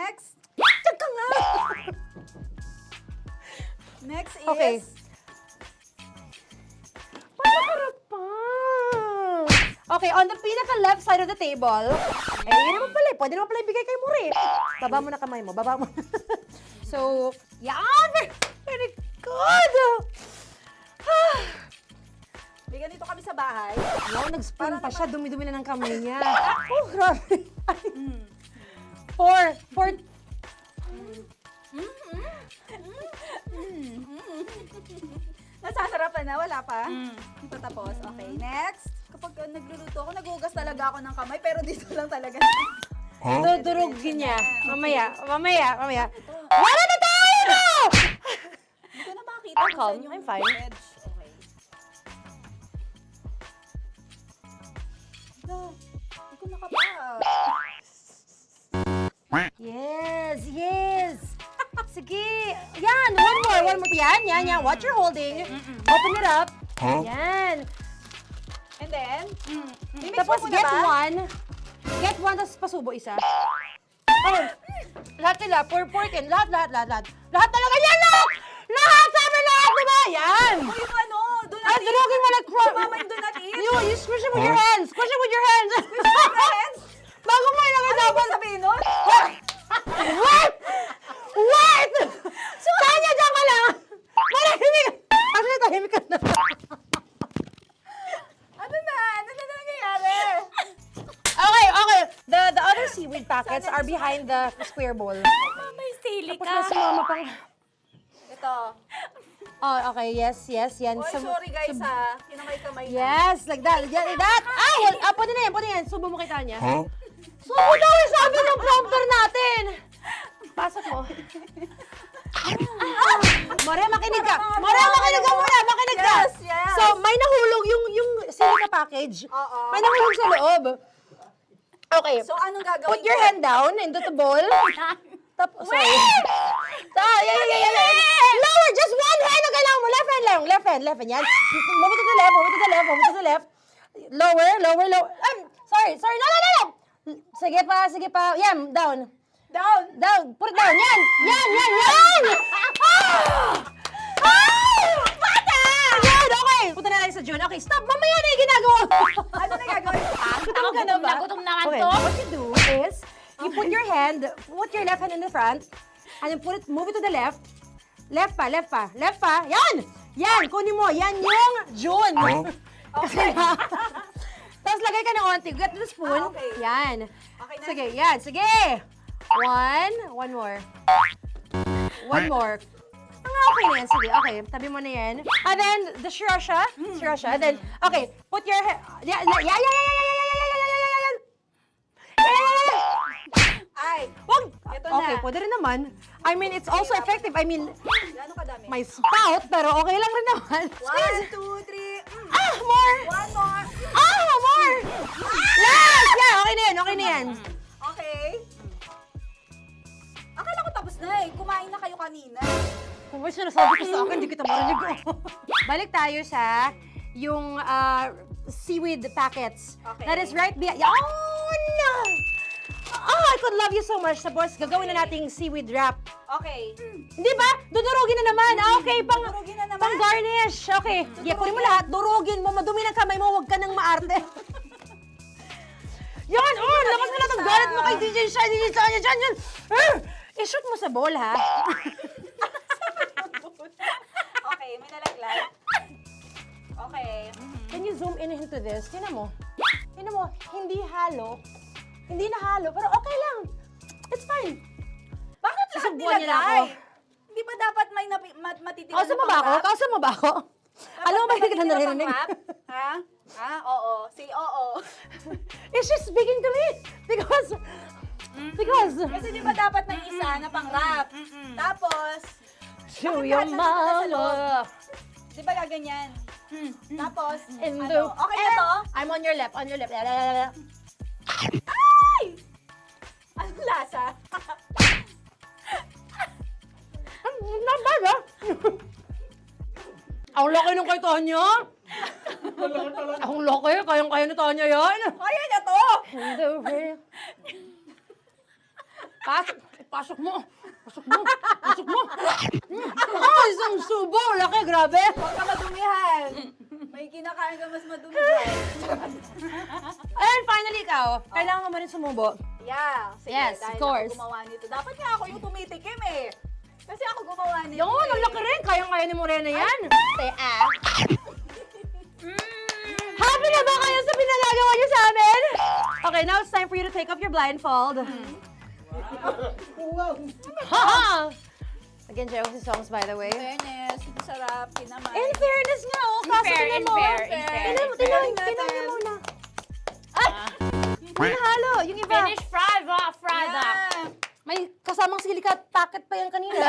next. Diyan ka nga! Next is... Okay. Panakarap pa! Okay, on the pinaka-left side of the table, eh, yun naman pala, pwede naman pala ibigay kay Muri. Baba mo na kamay mo, baba mo. So, yan! Very good! Bigyan dito kami sa bahay. Wow, nag-spoon pa siya, dumi-dumi na ng kamay niya. Oh, grabe. Four. Nasasarapan na, wala pa. Patapos. Okay, next. Kapag nagluluto ako, naghugas talaga ako ng kamay, pero dito lang talaga. Dudurugin niya. Mamaya. Wala na tayo! Hindi ko na makita I'm kung calm. saan yung I'm fine. edge. Okay. No, hindi ko nakapa. Yes. Sige. Yan, one more. Yan. What you're holding. Open it up. Yan. And then, mimix Tapos mo muna get ba? one. Get one, tapos pasubo isa. Oh, lahat nila, porkin. Lahat. Lahat talaga yan, lahat! Lahat! Sabi lahat, diba? Yan! O yung ano, do not Ay, durugin mo like Mama, yung do not eat. You squish it with your hands. Squish it with your hands. Friends, Bago mo ilagay ano dapat. ba sabihin nun? Wait! Tanya, dyan ka lang! Marahimik! Actually, tahimik ka na. Ano na nangyayari? Okay. The other seaweed packets are behind the square bowl. May sili Tapos ka. na sumama pang... Ito. Oh, okay. Yes. Yan. Oy, sorry guys ha. Kinamay-kamay na. Yes, like that. Pwede na yan. Subo mo kay Tanya. Subo daw yung sabi ng prompter natin. Pasok mo. Maria, makinig ka. Makinig ka muna. Makinig ka. Yes. So, may nahulog yung silica package. Oo. May nahulog sa loob. Okay. So, anong gagawin Put your ko? hand down into the bowl. Tapos, sorry. Yeah. Lower, just one hand ang kailangan mo. Left hand lang. Left hand. Yan. Move it to the left. Lower. Sorry. No. Sige pa. Yan, down. Down. Put it down. Yan. Bata! Yan, okay. Punta na natin sa June. Okay, stop. Mamaya na yung ginagawa. Ano na gagawin? Gutom ka na ba? Gutom naman Okay, to. what you do is, you put your left hand in the front, and then move it to the left. Left pa. Yan, kunin mo. Yan yung June. Okay. Tapos lagay ka ng onti. Get the spoon. Okay. Yan. Okay na? Sige. One more. Okay na yan. Sige, okay. Tabi mo na yan. And then, the sriracha. And then, okay. Put your hand. Yeah. Ay, Wag! Ito na. Okay, pwede rin naman. I mean, it's also effective. I mean, gano'ng kadami? may spout, pero okay lang rin naman. 1, 2, 3. More! One more. More! Last! Yeah, okay na yan. Okay. Akala ko tapos na eh. Kumain na kayo kanina. Kung may sinasabi ko sa akin, hindi kita marinig. Balik tayo sa yung seaweed packets. Okay. That is right behind. Oh, no! Oh, I could love you so much. Tapos, gagawin na nating seaweed wrap. Okay. Di ba? Dudurugin na naman. Okay, Dudurugin na naman? pang garnish. Okay. Yeah, kunin mo lahat. Durugin mo. Madumi ng kamay mo. Huwag ka nang maarte. Yan! Oh, lakas mo na itong galit mo kay DJ Shine. Yan. I-shoot mo sa bowl, ha? Okay, may nalaglag. Okay. Can you zoom in into this? Tingnan mo. Hindi halo. Hindi na halo, pero okay lang. It's fine. Bakit lahat Susubuan niya na ako. nilagay? Hindi ba dapat may matitira Kausa mo ba ako? Alam mo ba hindi kita naririnig? Ha? Oo. Say oo. Is she speaking to me? Because... Kasi di ba dapat may isa na pang-rap? Tapos, To bakit your lahat nandun na sa loob? mama. Di ba gaganyan? Tapos, In ano? the... Okay na to? I'm on your left. Ay! Anong lasa? Not bad, ah. Ang laki nung kay Tonya. Ang laki. Kayang-kaya ni Tonya yan. Kaya niya to! Pasok mo. Pasok mo. Oh, isang subo. Laki, grabe. Huwag ka madumihan. May kinakain ka mas madumi dyan. And finally, ikaw. Kailangan mo rin sumubo. Yeah. Sige, Yes, dahil of course. ako gumawa nito. Dapat nga ako yung tumitikim eh. Kasi ako gumawa nito. Yung, ang laki rin. Kayang-kaya ni Morena yan. Happy na ba kayo sa pinagagawa niyo sa amin? Okay, now it's time for you to take off your blindfold. Ha! Nag-enjoy ako si songs, by the way. Fairness, sarap, kinamay. In fairness nga, oh. Kaso tingnan mo. Tingnan mo muna. May halo, yung iba. Finish fried up, fried up. Yeah. May kasamang silikat packet pa yan kanina.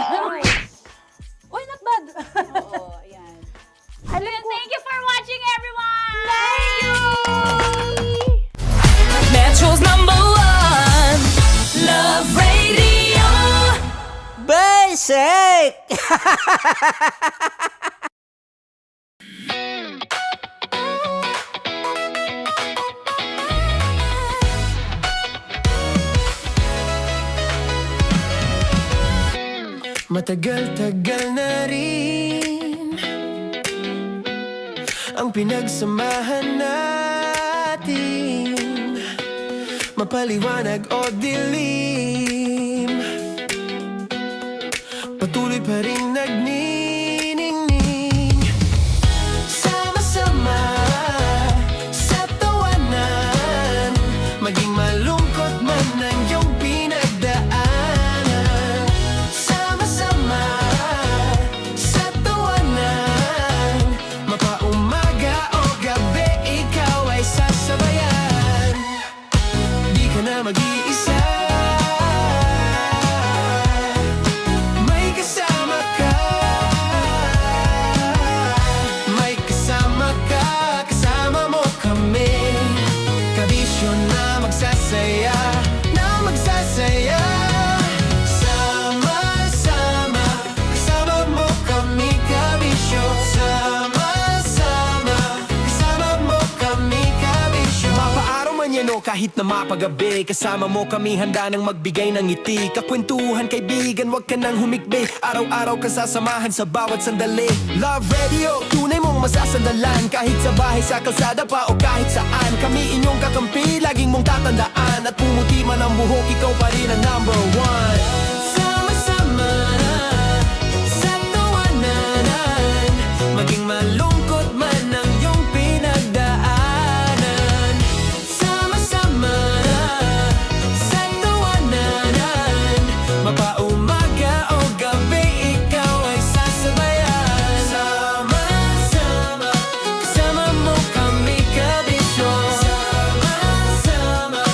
Uy, not bad. Oo, ayan. Thank you for watching, everyone. Thank you! Metro's #1 Love Radio. Basic! Matagal-tagal na rin ang pinagsamahan natin, mapaliwanag o dilim, patuloy pa rin nagniningning. Sama-sama sa tawanan, maging malungkot man ang iyong pinagdaanan. Sama-sama sa tawanan, mapaumaga o gabi, ikaw ay sasabayan. Di ka na mag-iisa, may kasama ka. May kasama ka, kasama mo kami. Kabisyo na magsasaya, na magsasaya. Sama-sama, kasama mo kami, kabisyo. Sama-sama, kasama mo kami, kabisyo. Mapaaraw man yan o kahit na mapagabi, kasama mo kami, handa nang magbigay ng ngiti. Kakwentuhan, kaibigan, wag ka nang humikbi. Araw-araw ka sasamahan sa bawat sandali. Love Radio, tunay mong masasandalan. Kahit sa bahay, sa kalsada pa o kahit saan, kami inyong kakampi, laging mong tatandaan. At pumuti man ang buhok, ikaw pa rin ang #1. Sama-sama sa tawanan, maging malungkot man ang iyong pinagdaanan. Sama-sama sa tawanan, mapaumaga o gabi, ikaw ay sasabayan. Sama-sama, kasama mo kami, kabisyo. Sama-sama,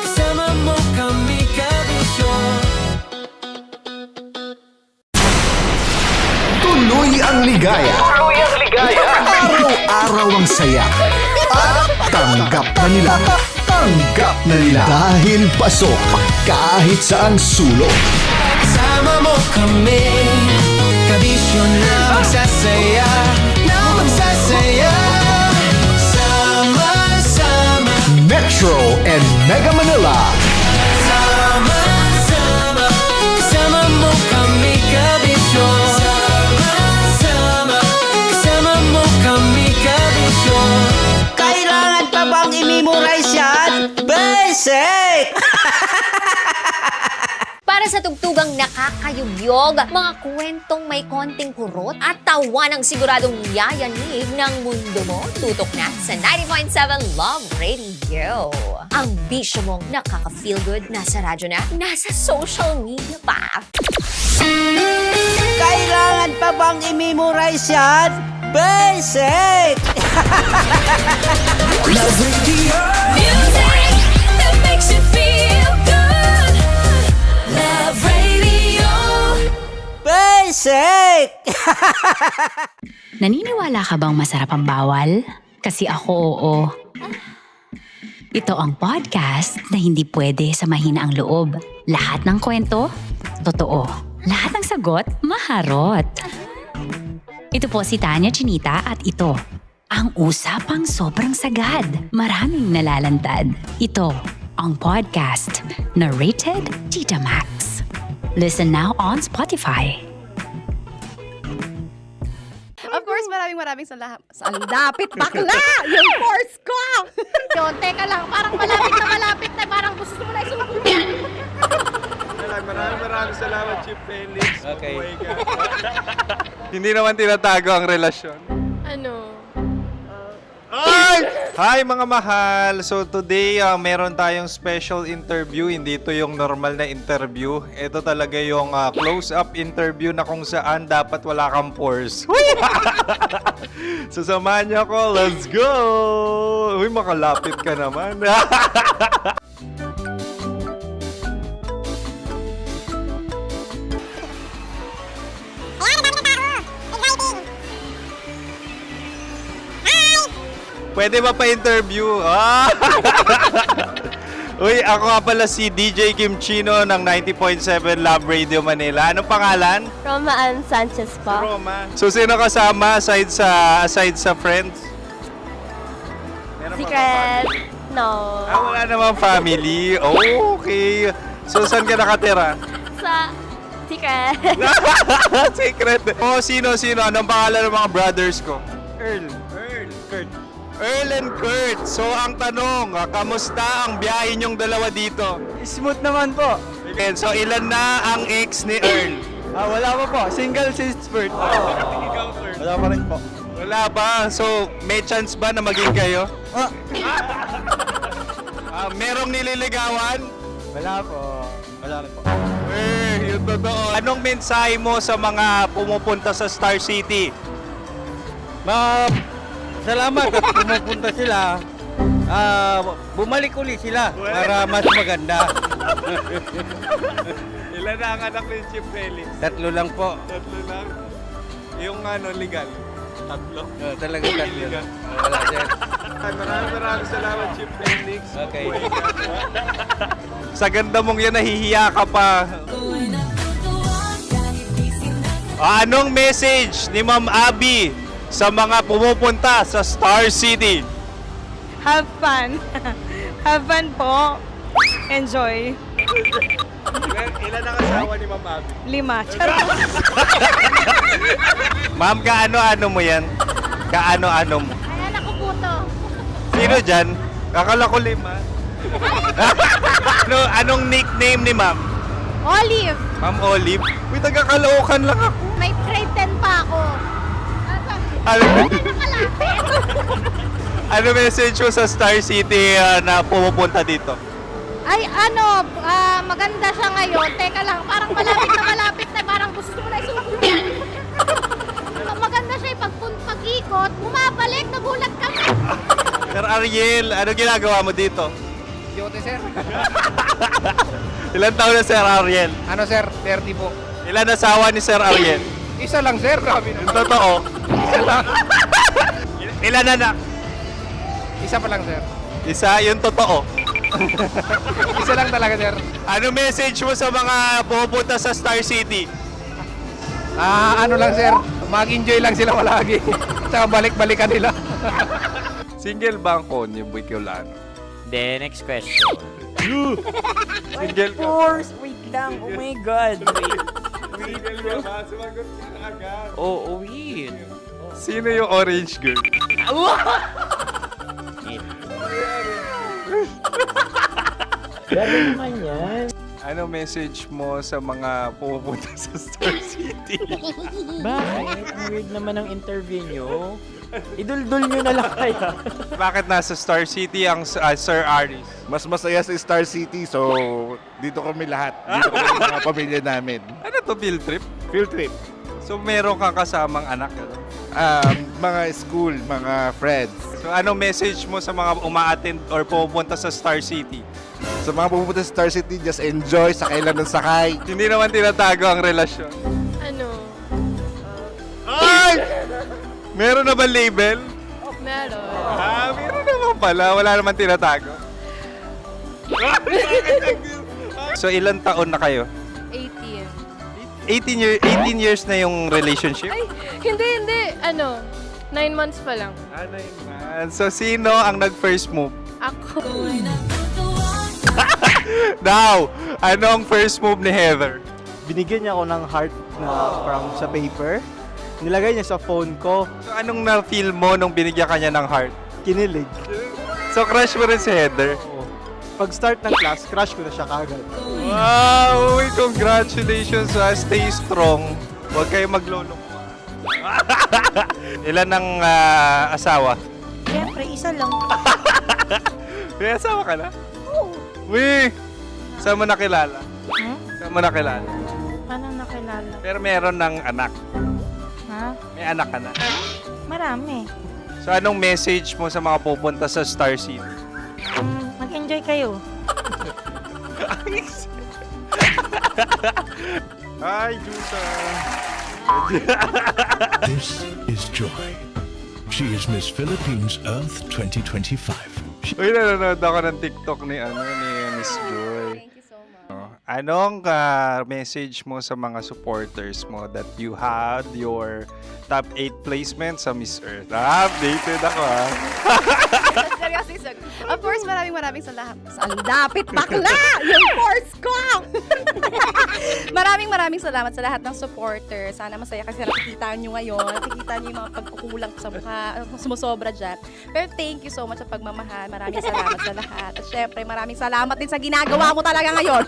kasama mo kami, kabisyo. Tuloy ang ligaya. Araw-araw ang saya. At tanggap na nila. Tanggap na nila. Dahil pasok kahit saang sulok. Kasama mo kami, kabisyo na magsasaya, na magsasaya. Sama-sama, Metro and Mega Manila. sama-sama, kasama mo kami, kabisyo. Sama-sama, kasama mo kami, kabisyo. Kailangan pa bang i-memorize yan? Basic! Para sa tugtugang nakakayubyog, mga kwentong may konting kurot at tawa ng siguradong yayanig ng mundo mo, tutok na sa 90.7 Love Radio. Ang bisyo mong nakaka-feel good, nasa radyo na, nasa social media pa. Kailangan pa bang i-memorize yan? Basic! Love Radio! Music that makes you feel good. Love Radio. Basic! Naniniwala ka bang masarap ang bawal? Kasi ako oo. Ito ang podcast na hindi pwede sa mahina ang loob. Lahat ng kwento, totoo. Lahat ng sagot, maharot. Ito po si Tanya Chinita at ito, ang usapang sobrang sagad. Maraming nalalantad. Ito, ang podcast na rated Tita Max. Listen now on Spotify. Of course, maraming salamat. Ang dapit bakla! Yung course ko! Yun, teka lang, parang malapit na, parang gusto mo na isubo. Maraming salamat, Chief Felix. Okay. Hindi naman tinatago ang relasyon. Ano? Hi mga mahal! So today, meron tayong special interview. Hindi ito yung normal na interview. Ito talaga yung close-up interview na kung saan dapat wala kang pores. So samahan niyo ako. Let's go! Uy, makalapit ka naman. Pwede ba pa-interview? Uy, ako nga pala si DJ Kim Chino ng 90.7 Love Radio Manila. Anong pangalan? Roma Ann Sanchez po. Roma. So, sino kasama aside sa friends? Meron ba Secret. No. wala namang family. Oh, okay. So, saan ka nakatira? Sa Secret. Secret. Oh, sino? Anong pangalan ng mga brothers ko? Earl, Kurt. Earl and Kurt. So, ang tanong, kamusta ang biyahe niyong dalawa dito? Smooth naman po. Okay, so, ilan na ang ex ni Earl? Wala pa po. Single since birth. Wala pa rin po. Wala pa. So, may chance ba na maging kayo? Merong nililigawan? Wala po. Wala rin po. Yung totoo. Anong mensahe mo sa mga pumupunta sa Star City? Salamat at pumupunta sila. Bumalik ulit sila para mas maganda. Ilan na ang anak ni Chief Felix? 3 lang po. 3 lang. Yung legal? 3? Talaga 3. Wala sir. Maraming salamat, Chief Felix. Okay. Sa ganda mong yan, nahihiya ka pa. Anong message ni Ma'am Abby sa mga pumupunta sa Star City? Have fun. Have fun po. Enjoy. Ilan ang asawa ni Ma'am Abby? 5. Charot. Ma'am, kaano-ano mo yan? Kaano-ano mo? Ay, anak ko po to. Sino dyan? Kakala ko 5. Anong nickname ni Ma'am? Olive. Ma'am Olive? Uy, taga-Caloocan lang ako. May grade 10 pa ako. Ano, Nakalapit. ano message mo sa Star City na pumupunta dito? Ay, maganda siya ngayon. Teka lang, parang malapit na, parang gusto mo na isubo. Maganda siya pag-ikot, bumabalik, nagulat ka. Sir Ariel, ano ginagawa mo dito? Yote sir. Ilan taon na Sir Ariel? Ano sir? 30 po. Ilan asawa ni Sir Ariel? Isa lang sir. Grabe Yung totoo. Isa lang. Ilan anak? Isa pa lang sir. Isa, yung totoo. Isa lang talaga sir. Ano message mo sa mga pumupunta sa Star City? Ano lang sir. Mag-enjoy lang sila palagi. Tsaka balik-balikan nila. Single ba ang Connie Buicolano? Then, next question. Single ka? Wait lang. Oh my God. Single ka ba? Sumagot ka na agad. Oh, wait. Sino yung orange girl? Gano'n naman yan. Ano message mo sa mga pumupunta sa Star City? Bakit? Ang weird naman ang interview nyo. Idul-dul nyo na lang kaya. Bakit nasa Star City ang Sir Aris? Mas masaya sa Star City, so dito kami lahat. Dito kami mga pamilya namin. Ano to, field trip? Field trip. So meron kang kasamang anak? Ano? Mga school, mga friends. So anong message mo sa mga uma-attend or pumupunta sa Star City? Sa mga pupunta sa Star City, just enjoy, sakay lang ng sakay. Hindi naman tinatago ang relasyon. Ano? Ay! Meron na ba label? Meron. Meron naman pala. Wala naman tinatago. So ilan taon na kayo? 18. 18 years na yung relationship? Ay, hindi. 9 months pa lang. 9 months. So sino ang nag-first move? Ako. Now, anong first move ni Heather? Binigyan niya ako ng heart na from sa paper. Nilagay niya sa phone ko. So, anong na-feel mo nung binigyan kanya ng heart? Kinilig. So, crush mo rin si Heather? Oo. Pag start ng class, crush ko na siya kagad. Wow! Uy, congratulations! Stay strong. Huwag kayo maglolong. Ilan ang asawa? Siyempre, isa lang. May asawa ka na? Oo. Uy! Saan mo nakilala? Saan mo nakilala? Paano nakilala? Pero meron ng anak. Ha? May anak ka na. Marami. So, anong message mo sa mga pupunta sa Star City? Mag-enjoy kayo. Hi, Jusa! This is Joy. She is Miss Philippines Earth 2025. Uy, nanonood ako ng TikTok ni Miss Joy. Thank you so much. Anong message mo sa mga supporters mo that you had your top 8 placement sa Miss Earth? Updated ako Seryoso. Of course, maraming salamat. Ang dapit bakla! Yung course ko! maraming salamat sa lahat ng supporters. Sana masaya kasi nakikita nyo ngayon. Nakikita nyo yung mga pagkukulang sa mukha. Sumusobra dyan. Pero thank you so much sa pagmamahal. Maraming salamat sa lahat. At syempre, maraming salamat din sa ginagawa mo talaga ngayon.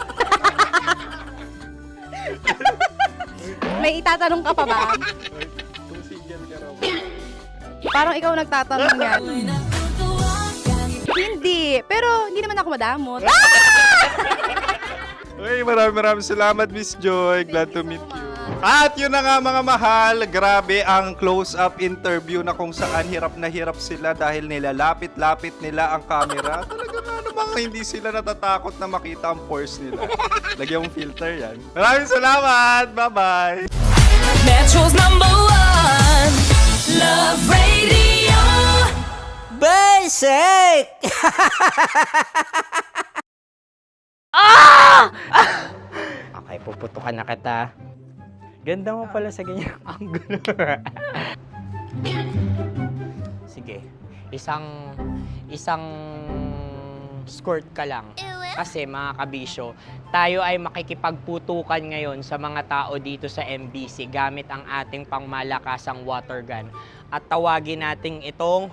May itatanong ka pa ba? Parang ikaw nagtatanong yan. Hindi. Pero hindi naman ako madamot. Uy, maraming salamat, Miss Joy. Glad to meet you. At yun na nga mga mahal, grabe ang close-up interview na kung saan hirap na hirap sila dahil nilalapit-lapit nila ang camera. Talaga ano bang hindi sila natatakot na makita ang pores nila. Lagyan mong filter yan. Maraming salamat! Bye-bye! Metro's #1 Love Radio. Basic! Okay, puputukan na kita. Ganda mo pala sa ganyang angulo. Sige, isang skirt ka lang. Kasi mga kabisyo, tayo ay makikipagputukan ngayon sa mga tao dito sa MBC gamit ang ating pangmalakasang water gun. At tawagin natin itong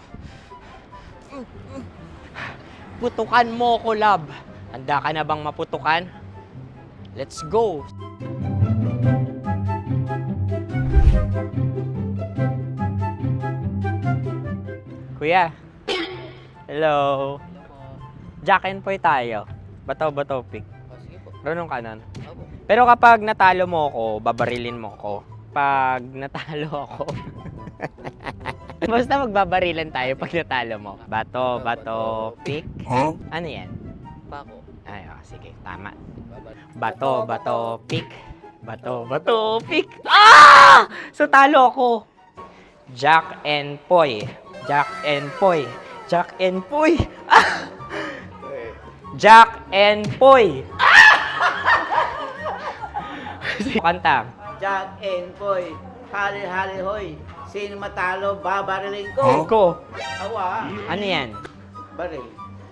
putukan mo ko, love. Handa ka na bang maputukan? Let's go! Kuya. Hello. Jack and Poy tayo. Bato-bato pick. Runong kanan. Pero kapag natalo mo ako, babarilin mo ako. Pag natalo ako, basta magbabarilan tayo pag natalo mo. Bato, pick. Huh? Ano yan? Bako. Ay, sige, tama. Bato, pick. Bato, pick. Ah! So, talo ako. Jack and Poy. Jack and Poy. Jack and Poy. Ah! Jack and Poy. Kanta. Jack and Poy, hali-hali hoy. Sino matalo, babariling ko. Ko. Awa. Ano yan? Baril.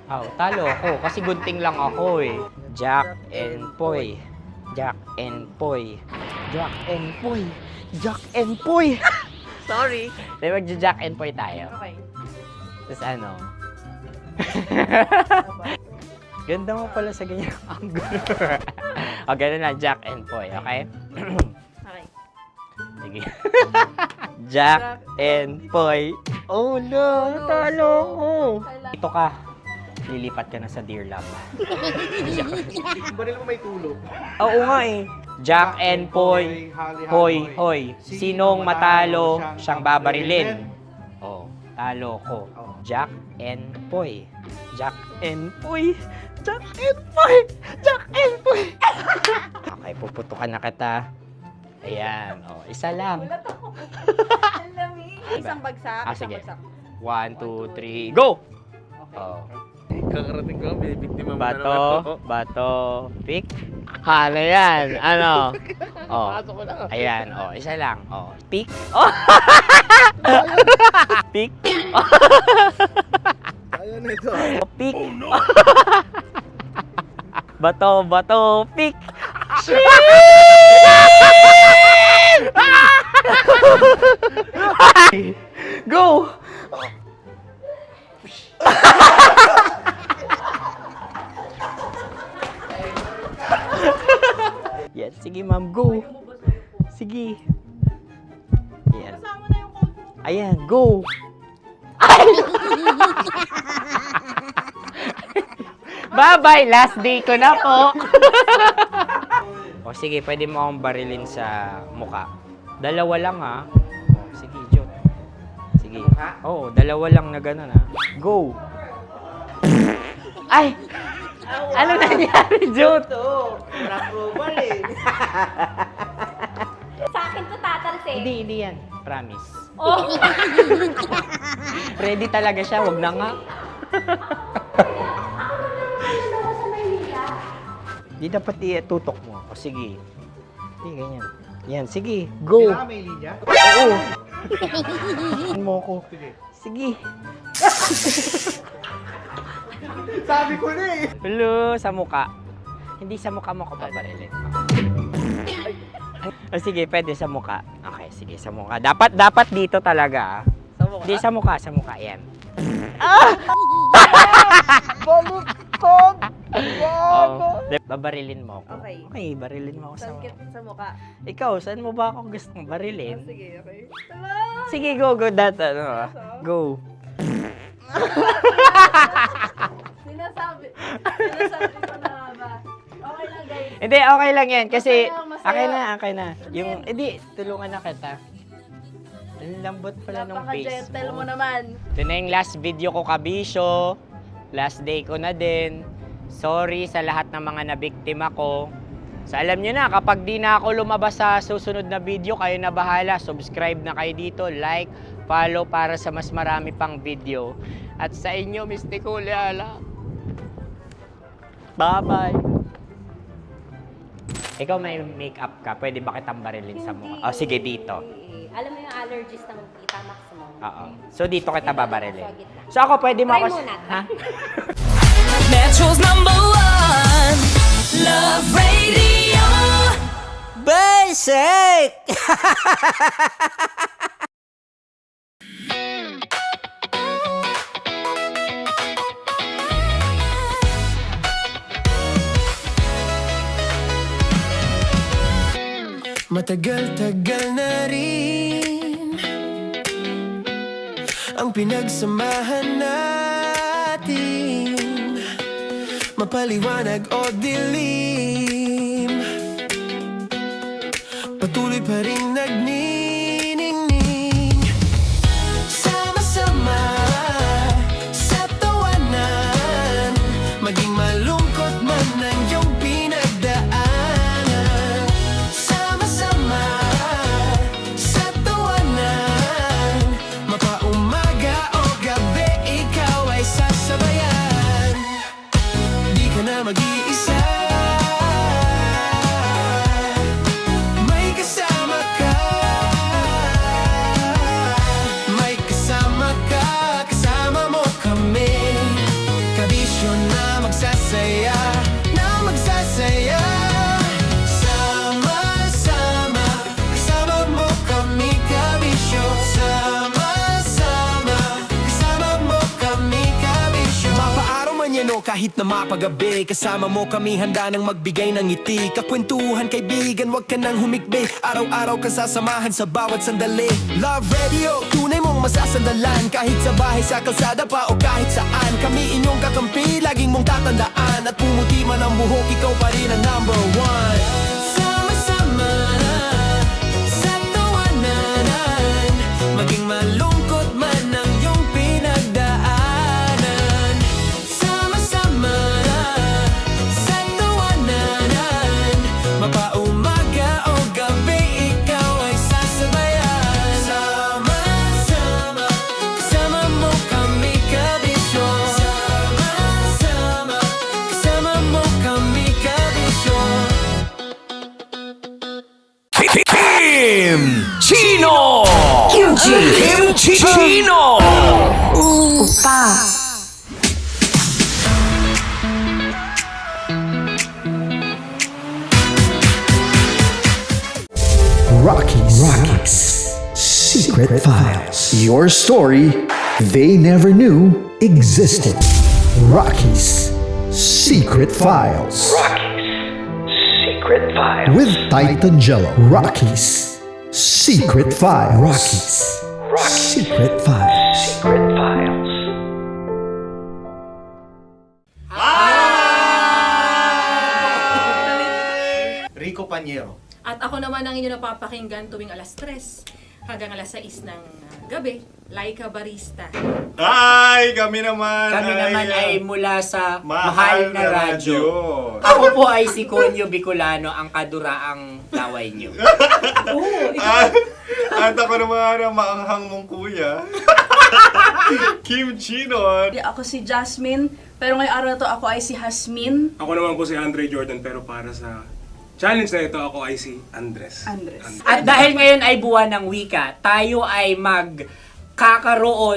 Oh, talo ako kasi gunting lang ako eh. Jack and Poy. Jack and Poy. Jack and Poy. Jack and Poy. Sorry. Di magja-Jack and Poy tayo. Okay. Tapos ano? Ganda mo pala sa ganyang angulo. O, ganun na, Jack and Poy, okay? Okay. Sige. Jack and Poy. Oh no, talo ko. Ito ka. Lilipat ka na sa Dear Love. Baril mo may tulog. Oo nga eh. Jack and Poy. Hoy, hoy. Sinong matalo, siyang babarilin. Oh, talo ko. Jack and Poy. Jack and Poy. Jack and Poy. Jack and Poy. Okay, puputukan na kita. Ayan. Oh, isa lang. Isang bagsak. Sige. 1, 2, 3, go! Oh. Kakarating ko, binibiktima mo Bato, pick. Ano yan? Ano? Oh. Ayan, oh, isa lang. Oh, pick. Oh. Pick. Ayaw na ito. Pick. Bato, pick. Go! Yan, sige ma'am, go. Sige. Ayan. Ayan, go. Bye-bye, last day ko na po. O sige, pwede mo akong barilin sa muka. Dalawa lang ha. O, sige, Jot. Sige. Oo, dalawa lang na gano'n ha. Go. Ay! Ano nangyari, Jot? Approval eh. Sa akin to tatalsik. Hindi yan. Promise. Oh. Ready talaga siya, wag na nga. Di dapat tutok mo. O sige. Hindi, ganyan. Yan, sige. Go. Kailangan may linya? Oo. mo ko. Sige. Sabi ko na eh. Hello, sa muka. Hindi sa muka mo ko babarilin. O sige, pwede sa muka. Okay, sige, sa muka. Dapat dito talaga. Sa muka? Hindi, sa muka, yan. Baluktot! Oh, babarilin mo ako. Okay. Okay, barilin mo ako sa muka. Sa mukha. Ikaw, saan mo ba ako gustong barilin? Sige, okay. Sige, go. Go. Sinasabi ko na ba? Okay lang, guys. Hindi, okay lang yan. Kasi, Masaya. okay na. Yung, hindi, tulungan na kita. Ang lambot pala ng face Napaka-gentle mo. mo naman. Ito na yung last video ko, kabisyo. Last day ko na din. Sorry sa lahat ng mga nabiktima ko. So alam nyo na, kapag di na ako lumabas sa susunod na video, kayo na bahala. Subscribe na kayo dito, like, follow para sa mas marami pang video. At sa inyo, Mistiko Leala. Bye-bye. Ikaw may makeup ka, pwede ba kitang barilin sa mukha? O sige, dito. Alam mo yung allergies ng Tita Max mo? Oo. So dito kita babarilin. So ako pwede mo Try ako... muna. Ha? Metro's #1 Love Radio. Basic! Matagal-tagal na rin ang pinagsamahan natin, mapaliwanag o dilim, patuloy pa rin nagniningning. Sama-sama sa tawanan, maging malungkot man ang iyong pinagdaanan. Sama-sama sa tawanan, mapaumaga o gabi, ikaw ay sasabayan. Di ka na mag-iisa, may kasama ka. May kasama ka, kasama mo kami. Kabisyo na magsasaya, na magsasaya. Sama-sama, kasama mo kami, kabisyo. Sama-sama, kasama mo kami, kabisyo. Mapaaraw man yan o kahit na mapagabi, kasama mo kami, handa nang magbigay ng ngiti. Kakwentuhan, kaibigan, wag ka nang humikbi. Araw-araw ka sasamahan sa bawat sandali. Love Radio, tunay mong masasandalan. Kahit sa bahay, sa kalsada pa o kahit saan, kami inyong kakampi, laging mong tatandaan. At pumuti man ang buhok, ikaw pa rin ang #1. Sama-sama sa tawanan, maging malungkot man ang iyong pinagdaanan. Sama-sama sa tawanan, mapaumaga o gabi, ikaw ay sasabayan. Sama-sama, kasama mo kami, kabisyo. Sama-sama, kasama mo kami, kabisyo. Kim Chino! Kimchi Chino! Rocky's Secret Files. Your story they never knew existed. Rocky's Secret Files. Secret Files. With Titan Jello. Rocky's Secret Files. Rocky's Secret Files. Secret Files. Rico Panyero. At ako naman ang inyo napapakinggan tuwing alas 3 hanggang alas 6 ng gabi, Laika Barista. Ay, kami naman. Kami naman ay mula sa Mahal Mahal na na Radyo. Radyo. Ako po ay si Conyo Bicolano, ang kaduraang laway niyo. At ako naman ang maanghang mong kuya. Kim Chinon. Ako si Jasmine, pero ngayong araw na to ako ay si Hasmin. Ako naman po si Andre Jordan, pero para sa challenge na ito, ako ay si Andres. At dahil ngayon ay buwan ng wika, tayo ay magkakaroon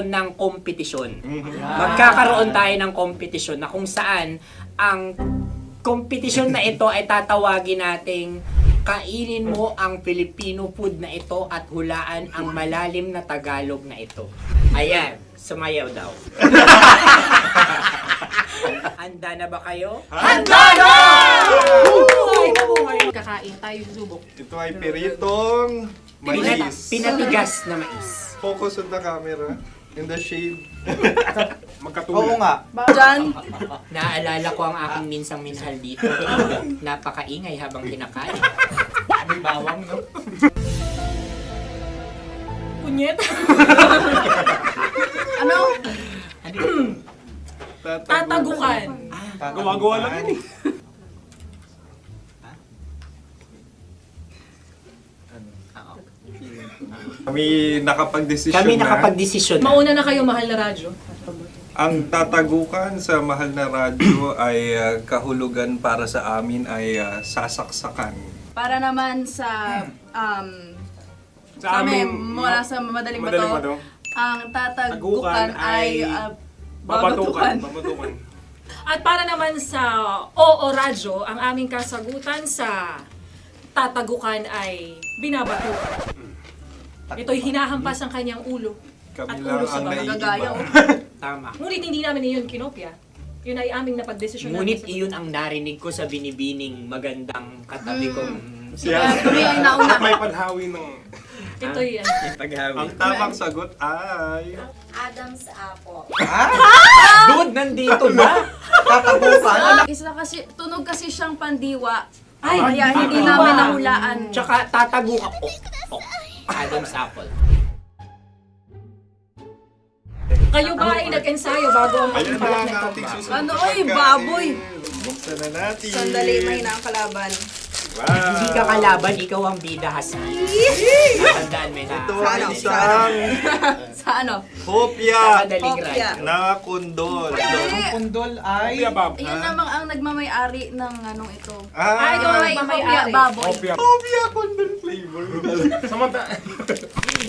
ng kompetisyon. Magkakaroon tayo ng kompetisyon na kung saan ang kompetisyon na ito ay tatawagin nating kainin mo ang Filipino food na ito at hulaan ang malalim na Tagalog na ito. Ayan, sumayaw daw. Handa na ba kayo? Handa na! Kakain tayo subok. Ito ay piritong mais. Pinatigas na mais. Focus on the camera. In the shade. Oo nga. Diyan, Naaalala ko ang aking minsang minahal dito. Napakaingay habang kinakain. May bawang, no? Kunyet. ano? Tatagukan. Gawa-gawa lang yun eh. Kami nakapag-desisyon Kami na. nakapag-desisyon na. Mauna na kayo, Mahal na Radyo. Ang tatagukan sa Mahal na Radyo ay kahulugan para sa amin ay sasaksakan. Para naman sa Sa kami, amin, mula sa madaling Madaling bato, Bato, ang tatagukan tagukan ay babatukan. babatukan. At para naman sa Oo Radyo, ang aming kasagutan sa tatagukan ay binabatukan. Ito'y hinahampas ang kanyang ulo. Kami At lang ulo sa ang mga naiiba. gagayaw. Tama. Ngunit hindi namin iyon kinopya. Yun ay aming napagdesisyon Ngunit namin. iyon ang narinig ko sa binibining magandang katabi kong Kami ay nauna. May paghawi ng... Ito'y Ang tamang sagot ay... Adam's apple. Dude, nandito na! Tatagukan! Isa kasi, tunog kasi siyang pandiwa. Ay, Kaya hindi namin nahulaan. Tsaka tatagukan. Adam's apple. kayo ba ay nag-ensayo bago ang Ayan na pagpalat ang nito? ating susunod Ano, na oy, pagkain. baboy. Buksan na natin. Sandali, may na ang kalaban. Wow. Hindi ka kalaban, ikaw ang bida, Hasmin. Tandaan mo na. Ito ang isang Sa ano? hopya Madaling Hopya. radyo. na kundol. Hindi. Kundol ay... Yun namang ang nagmamay-ari ng anong ito. Ay, ito Ah, ay Hopya, mamayari. baboy. hopya kundol flavor.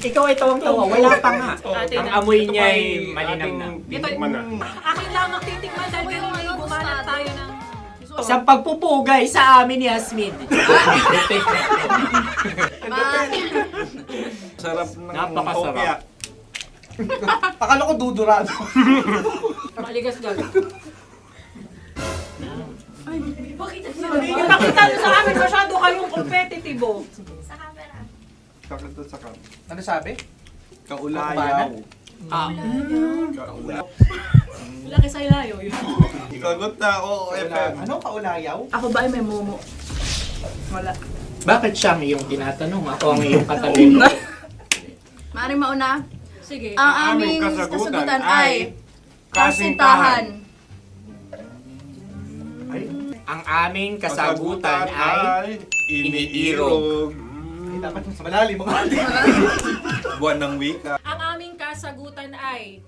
Ikaw ay tawang-tawa, wala pa nga. Atin Ang na. amoy niya ay malinang na. Titikman na. Akin lang ang titikman dahil kayo ngayon bumanat tayo ng... Sa pagpupugay sa amin ni Hasmin. Sarap ng Napakasarap. hopya. Akala ko dudurado. Maligas gag. Ay, bakit yung nakita nyo sa amin masyado kayong competitive. Sakit to sa kam. Ano sabi? Kaulayaw. Laki sa ilayo yun. Sagot na, oo, FM. Ano? Kaulayaw? Ako ba ay may momo? Wala. Bakit siya ang iyong tinatanong? Ako ang iyong katabi. Maaaring mauna. Sige. Ang aming kasagutan ay kasintahan. Ang aming kasagutan ay iniirog. Dapat sa malalim mga Buwan ng wika. Ang aming kasagutan ay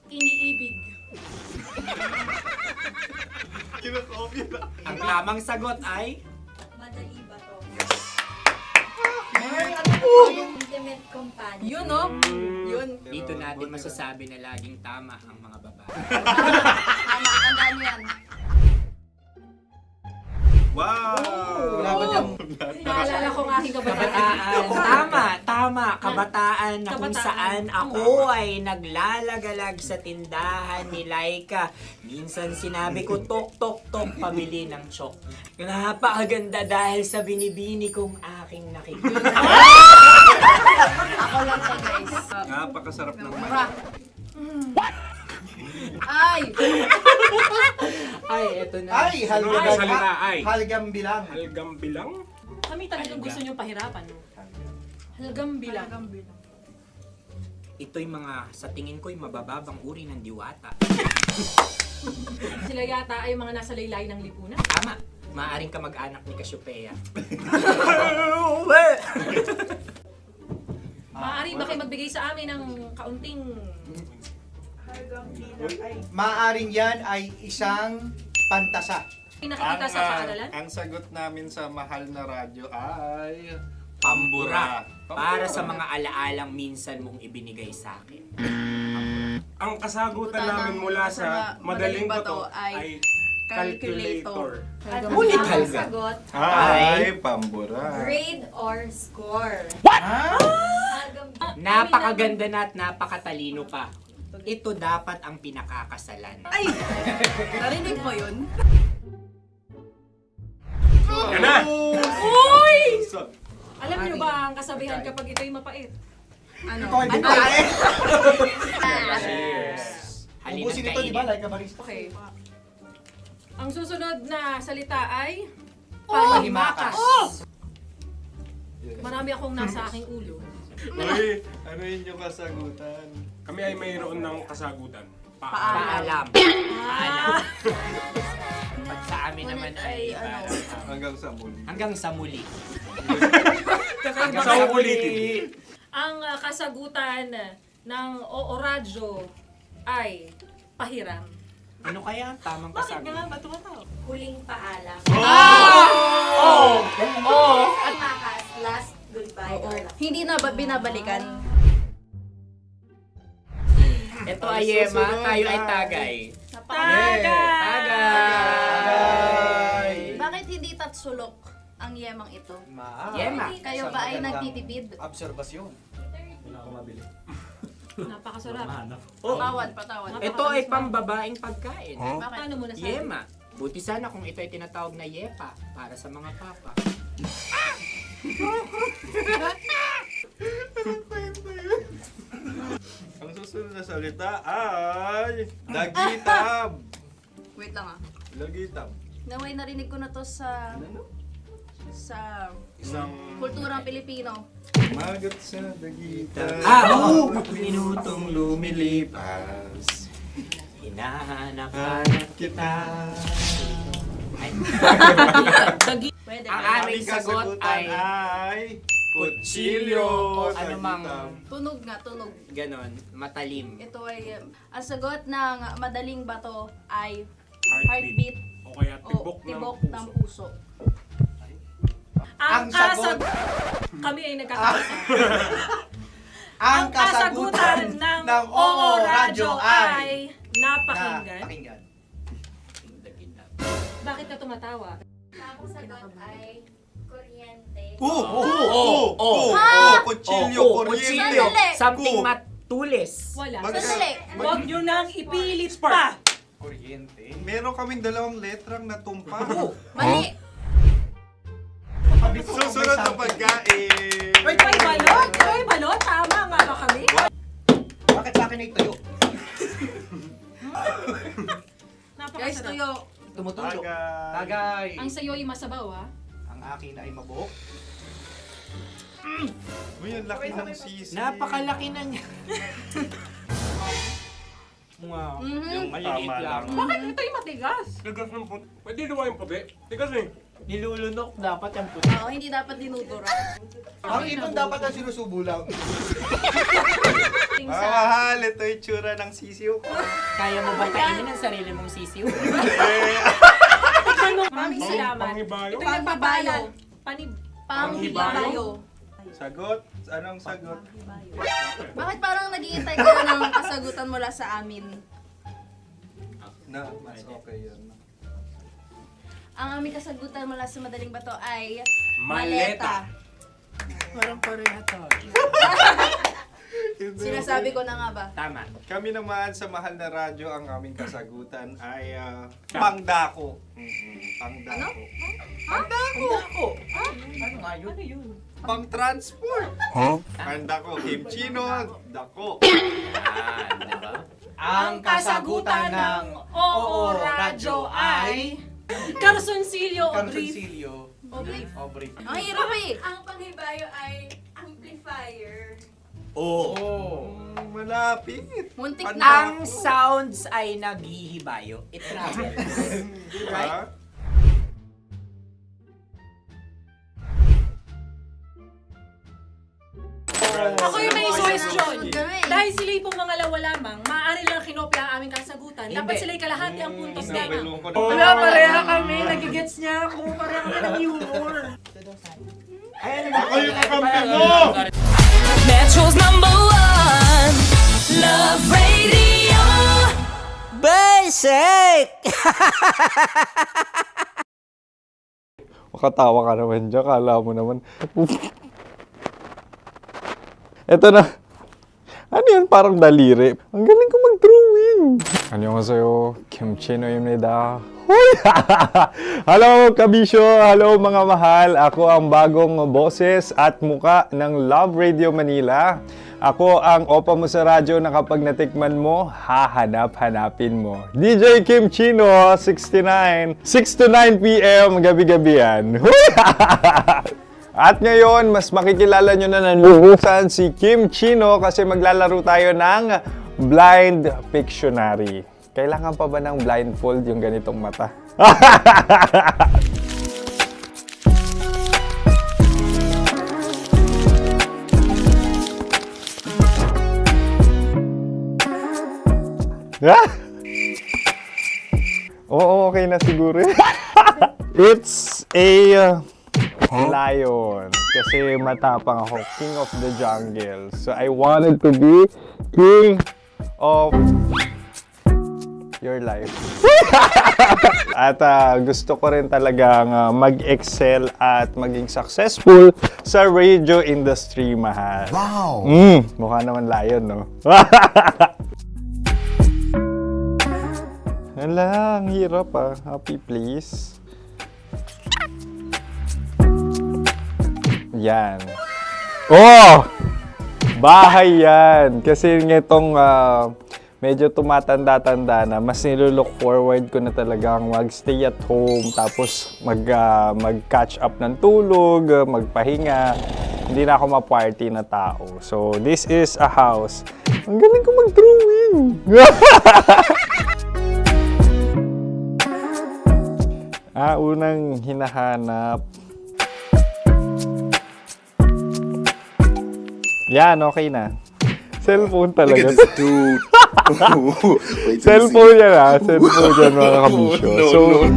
iniibig. Kinakopya na. ang tamang sagot ay Madali ba to? Intimate companion. Yun, no? Yun. dito natin masasabi na laging tama ang mga babae. Tama, tandaan mo yan. Wow! Naalala ko ang aking Kabataan. Tama. Kabataan na kung saan ako ay naglalagalag sa tindahan ni Laika. Minsan sinabi ko, tok, pamili ng chok. Napakaganda dahil sa binibini kong aking nakikita. Ako lang to, guys. Napakasarap ng Ay! Ay, eto na. Ay, halgam. Salita ay. Halgam bilang. Halgam bilang? Kami talagang gusto niyong pahirapan. Halgam bilang. Ito'y mga, sa tingin ko'y mabababang uri ng diwata. Sila yata ay mga nasa laylay ng lipunan. Tama. Maaring ka mag-anak ni Cassiopeia. Maaari ba kayo magbigay sa amin ng kaunting... Maaring yan ay isang pantasa. Nakikita sa paaralan? Ang sagot namin sa mahal na radyo ay... Pambura. Para sa mga alaalang minsan mong ibinigay sa akin. Ang kasagutan namin mula sa madaling bato ay calculator. Ulit halga. Sagot, Ay, pambura. grade or score. Napakaganda na at napakatalino pa. Ito dapat ang pinakakasalan. Ay! Narinig mo yun? Yan na! Uy! Alam niyo ba ang kasabihan kapag ito'y mapait? Ano? Ito ay bitae. Cheers! Halina't Ubusin ito, di ba? kainin. Like a barista. Okay. Ang susunod na salita ay Panghimakas. Marami akong nasa aking ulo. Uy, ano yun yung kasagutan? Kami ay mayroon ng kasagutan. Paalam. Pag sa amin naman ay Hanggang sa muli. hanggang sa muli. Sa ulitin. Ang kasagutan ng Oo Radyo ay pahiram. Ano kaya ang tamang kasagutan? Huling paalam. Oh! At makas, last goodbye or last. Hindi na binabalikan. Ito ay Yema, tayo ay Tagay. Tagay! Bakit hindi tatsulok ang yemang ito? Yema. Kayo ba ay nagtitipid? Obserbasyon. Napakasarap. Patawan. Ito ay pambabaeng pagkain. Paano mo nasabi? Yema. Buti sana kung ito ay tinatawag na Yepa para sa mga papa. Ang susunod na salita ay... Dagitab! Wait lang ah. Dagitab. Naway narinig ko na to sa Isang... kulturang Pilipino. Magat sa dagitab. Oo! Minutong lumilipas. Hinahanap-hanap kita. Pwede. Ang aming sagot ay kutsilyo o anumang Tunog nga, tunog. ganon, matalim. Ito ay, ang sagot ng madaling bato ay Heartbeat. heartbeat O kaya o tibok ng puso. Ang kasagutan... Kami ay nagkakaisa. Ang kasagutan ng Oo Radyo ay napakinggan. Bakit ka tumatawa? Ang sagot ay kuryente. Kutsilyo, kuryente. Sandali. Something matulis. Wala. Sandali. Huwag nyo nang ipilit pa. Kuryente. Meron kaming dalawang letrang natumpa. Mali. Susunod na pagkain. May balot? May balot? Tama nga ba kami? Bakit sa akin ay tuyo? Guys, tuyo. Tumutulo. Tagay. Tagay. Ang sayo ay masabaw ha? Ang akin ay mabuhok. Uy, ang laki ng sisi. Napakalaki na niya. Wow. Yung maliliit Tama lang. lang. Bakit ito'y matigas? Tigas ng puti. Pwede naman yung puti. Tigas eh. Nilulunok dapat yung puti. Oo, hindi dapat dinudura. Ang ibon dapat ang sinusubo lang. Mahal, ito yung tsura ng sisiw ko. Kaya mo ba kainin ang sarili mong sisiw? Maraming salamat. Panghibayo. Ito'y nagpapalan. Panghibayo. Sagot? Anong sagot? Bakit parang nag-iintay ka na ng kasagutan mula sa amin? Na, mas okay yun. Ang aming kasagutan mula sa Madaling Bato ay Maleta. Parang pareha tayo. Sinasabi ko na nga ba? Tama. Kami naman sa Mahal na Radyo, ang aming kasagutan ay pangdako. Pangdako. Pangdako! Ano nga yun? Ano yun? Pang-transport. Pangdako, kimchino, dako. Diba? Ang kasagutan ng Oo Radyo ay Carsoncillo Obrief. Obrief. Ang hirap eh. Ang panghibayo ay amplifier. Malapit. Muntik Pangdako. na. Ang sounds ay naghihibayo. It travels. Diba? Ako yung may suggestion. Kami. Dahil sila'y pong mga lawa lamang, maaari lang kinopya ang aming kasagutan. Dapat sila'y kalahati ang puntos Hindi, may lamang. lungkot. Wala, pareha kami. Nagigets niya ako. Pareha kami ng humor. Ako yung kakampi mo! Metro's #1 Love Radio. Basic! Makatawa ka naman dyan, kala mo naman. Eto na. Ano yan? Parang daliri. Ang galing ko mag-drawing. Annyeonghaseyo. Kimchino입니다. Hoy! Hello, kabisyo! Hello, mga mahal! Ako ang bagong boses at muka ng Love Radio Manila. Ako ang opa mo sa radyo na kapag natikman mo, hahanap-hanapin mo. DJ Kim Chino, 69. 6 to 9 p.m. gabi-gabi yan. At ngayon, mas makikilala nyo na ng lubusan si Kim Chino kasi maglalaro tayo ng Blind Pictionary. Kailangan pa ba ng blindfold yung ganitong mata? Oo, okay na siguro. It's a lion. Kasi matapang ako. King of the jungle. So I wanted to be king of your life. At gusto ko rin talagang mag-excel at maging successful sa radio industry, mahal. Wow! Mukha naman lion, no? Hala, ang hirap Happy, please. Yan. Oh! Bahay yan. Kasi nitong medyo tumatanda-tanda na, mas nilulook forward ko na talagang mag-stay at home, tapos mag-catch up ng tulog, magpahinga. Hindi na ako ma-party na tao. So, this is a house. Ang galing ko mag-drawing! Unang hinahanap. Yan, okay na. Cellphone talaga. Cellphone yan Cellphone yan, mga kabisyo. So,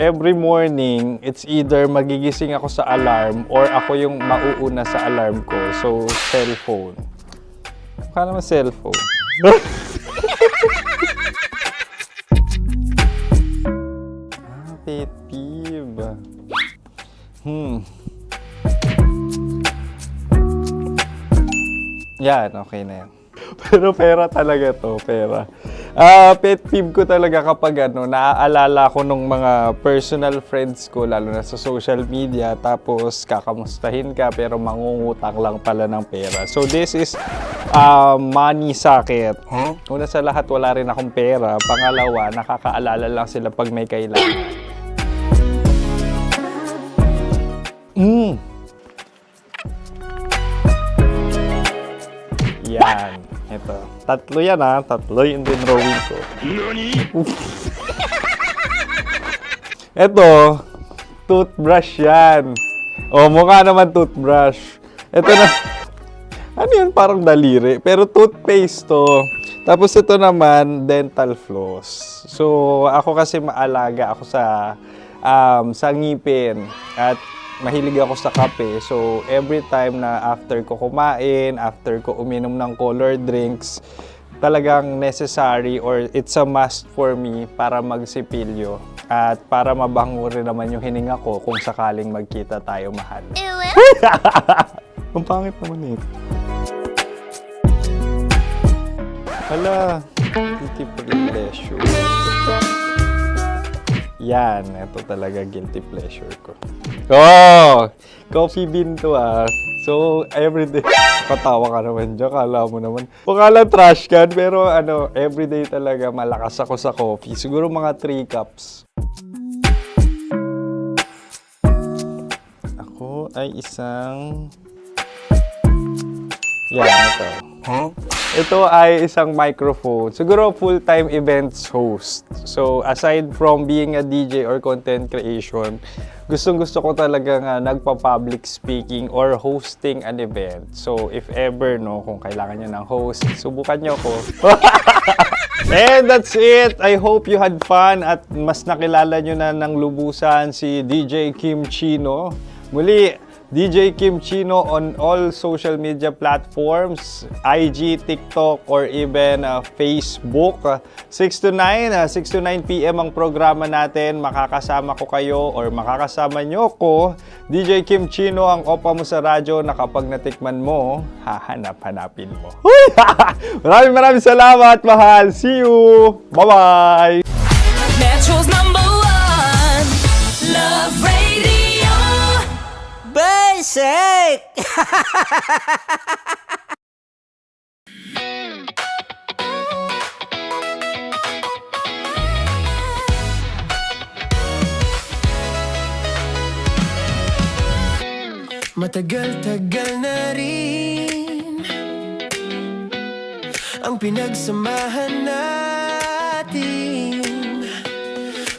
every morning, it's either magigising ako sa alarm or ako yung mauuna sa alarm ko. So, cellphone. Mukha naman cellphone. Pet peeve. Yan, okay na yan. Pero pera talaga to, pera. Pet peeve ko talaga kapag naaalala ko nung mga personal friends ko, lalo na sa social media, tapos kakamustahin ka pero mangungutang lang pala ng pera. So this is money sakit. Una sa lahat, wala rin akong pera. Pangalawa, nakakaalala lang sila pag may kailangan. Yan. Ito. Tatlo yan Tatlo yung dinrawing ko. Ito. Toothbrush yan. Mukha naman toothbrush. Ito na. Ano yan? Parang daliri. Pero toothpaste to. Tapos ito naman, dental floss. So, ako kasi maalaga ako sa ngipin. At mahilig ako sa kape. So, every time na after ko kumain, after ko uminom ng colored drinks, talagang necessary or it's a must for me para magsipilyo. At para mabango rin naman yung hininga ko kung sakaling magkita tayo, mahal. Ang pangit naman eh. Hala, guilty pleasure. Yan, ito talaga guilty pleasure ko. Oh! Coffee bean to ah. So, everyday. Katawa ka naman dyan, kala mo naman. Pakala trash can, pero ano, everyday talaga malakas ako sa coffee. Siguro mga 3 cups. Ako ay isang... Yan, ito. Huh? Ito ay isang microphone. Siguro full-time events host. So, aside from being a DJ or content creation, gustong-gusto ko talaga nga nagpa-public speaking or hosting an event. So, if ever, no, kung kailangan nyo ng host, subukan nyo ko. And that's it. I hope you had fun at mas nakilala nyo na ng lubusan si DJ Kim Chino. Muli, DJ Kim Chino on all social media platforms, IG, TikTok, or even Facebook. 6 to 9 p.m. ang programa natin. Makakasama ko kayo or makakasama nyo ko. DJ Kim Chino, ang opa mo sa radyo na kapag natikman mo, hahanap-hanapin mo. Maraming salamat, mahal. See you! Bye-bye! Metro's #1 Love Radio. Basic! Matagal-tagal na rin ang pinagsamahan natin,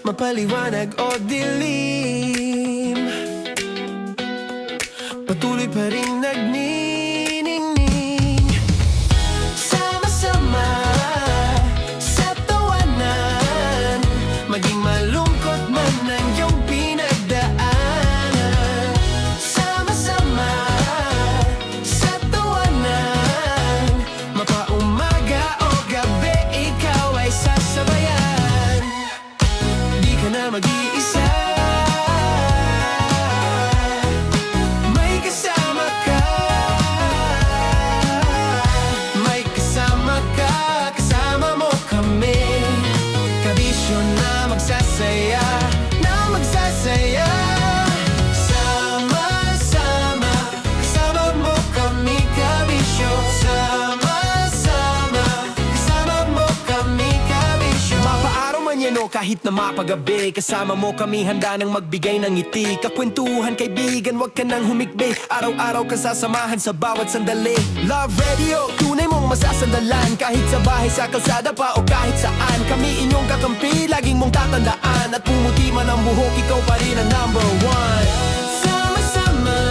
mapaliwanag o dilim, patuloy pa rin nagniningning. Sama-sama sa tawanan, maging malungkot man ang iyong pinagdaanan. Sama-sama sa tawanan, mapaumaga o gabi, ikaw ay sasabayan. Di ka na mag-iisa, may kasama ka. May kasama ka, kasama mo kami. Kabisyo na magsasaya, na magsasaya. Sama-sama, kasama mo kami, kabisyo. Sama-sama, kasama mo kami, kabisyo. Mapaaraw man yan o kahit na mapagabi, kasama mo kami, handa nang magbigay ng ngiti. Kakwentuhan, kaibigan, wag ka nang humikbi. Araw-araw ka sasamahan sa bawat sandali. Love Radio, tunay mong masasandalan. Kahit sa bahay, sa kalsada pa o kahit saan, kami inyong kakampi, laging mong tatandaan. At pumuti man ang buhok, ikaw pa rin ang #1. Sama-sama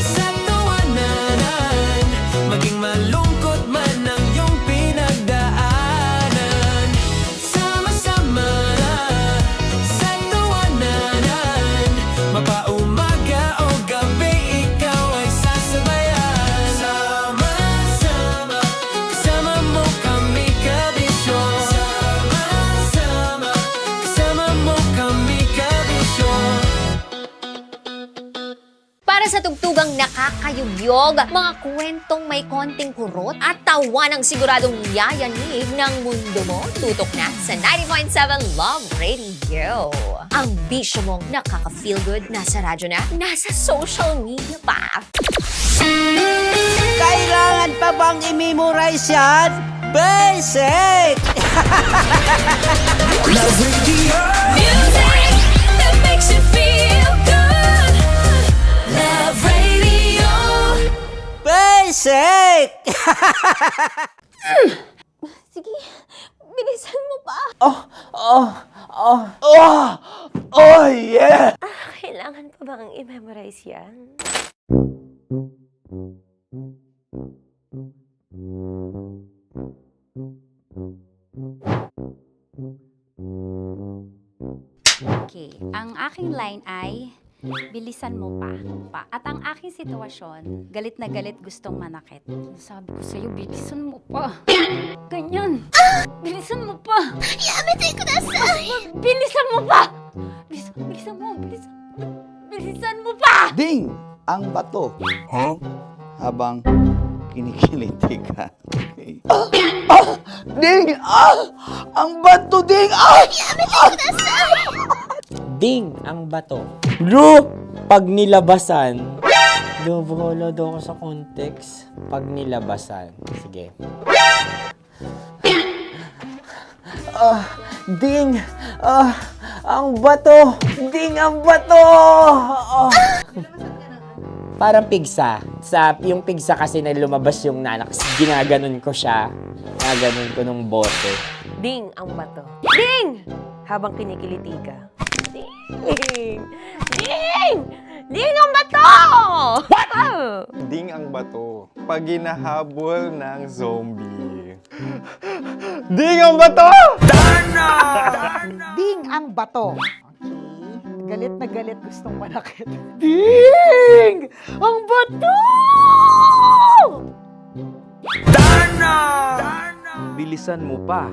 sa tawanan, maging malungkot man ang iyong pinagdaanan. Sama-sama sa tawanan, mapaumaga o gabi, ikaw ay sasabayan. Sama-sama, kasama mo kami, kabisyo. Sama-sama, kasama mo kami, kabisyo. Para sa tugtugang nakakayugyog, mga kwentong may konting kurot at tawa ng siguradong yayanig ng mundo mo, tutok na sa 90.7 Love Radio. Ang bisyo mong nakaka-feel good, nasa radyo na, nasa social media pa. Kailangan pa bang i-memorize yan? Basic! Love Radio. Music that makes you feel good. Love Radio. Basic! Sige, bilisan mo pa. Oh yeah! Kailangan pa bang i-memorize yan? Okay, ang aking line ay, Bilisan mo pa. At ang aking sitwasyon, galit na galit gustong manakit. Sabi ko sa'yo, bilisan mo pa. Ganyan. Bilisan mo pa. Bilisan mo pa. Bilisan mo pa. Ding! Ang bato. Habang kinikiliti ka. Okay. Ding! Ang bato, Ding! Ding ang bato. Bro! Pag nilabasan. Bahala daw ako sa context. Pag nilabasan. Sige. Ding! Ang bato! Ding ang bato! Parang pigsa. Yung pigsa kasi na lumabas yung nanak. Ginaganon ko siya. Ginaganon ko nung bote. Ding ang bato. Ding! Habang kinikiliti ka. Ding! Ding! Ding ang bato! What? Ding ang bato. Pag hinahabol ng zombie. Ding ang bato! Ding ang bato. Okay. Galit na galit gustong manakit. Ding! Ang bato! Bilisan mo pa.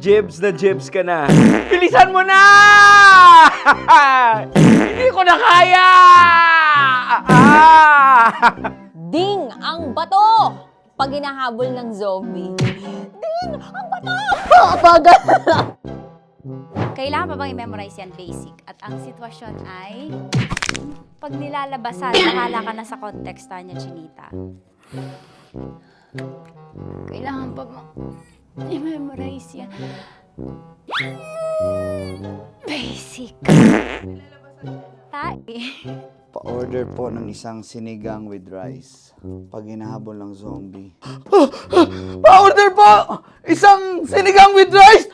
Jebs na jebs ka na. Bilisan mo na! Hindi ko na kaya! Ding ang bato! Pag hinahabol ng zombie. Ding ang bato! Bagal! Kailangan pa bang i-memorize yan basic? At ang sitwasyon ay, pag nilalabasan, bahala ka na sa konteksta niya, Chinita. Kailangan pa bang i-memorize yan? Basic. Pa-order po ng isang sinigang with rice. Pag hinahabol ng zombie. Pa-order po! Isang sinigang with rice!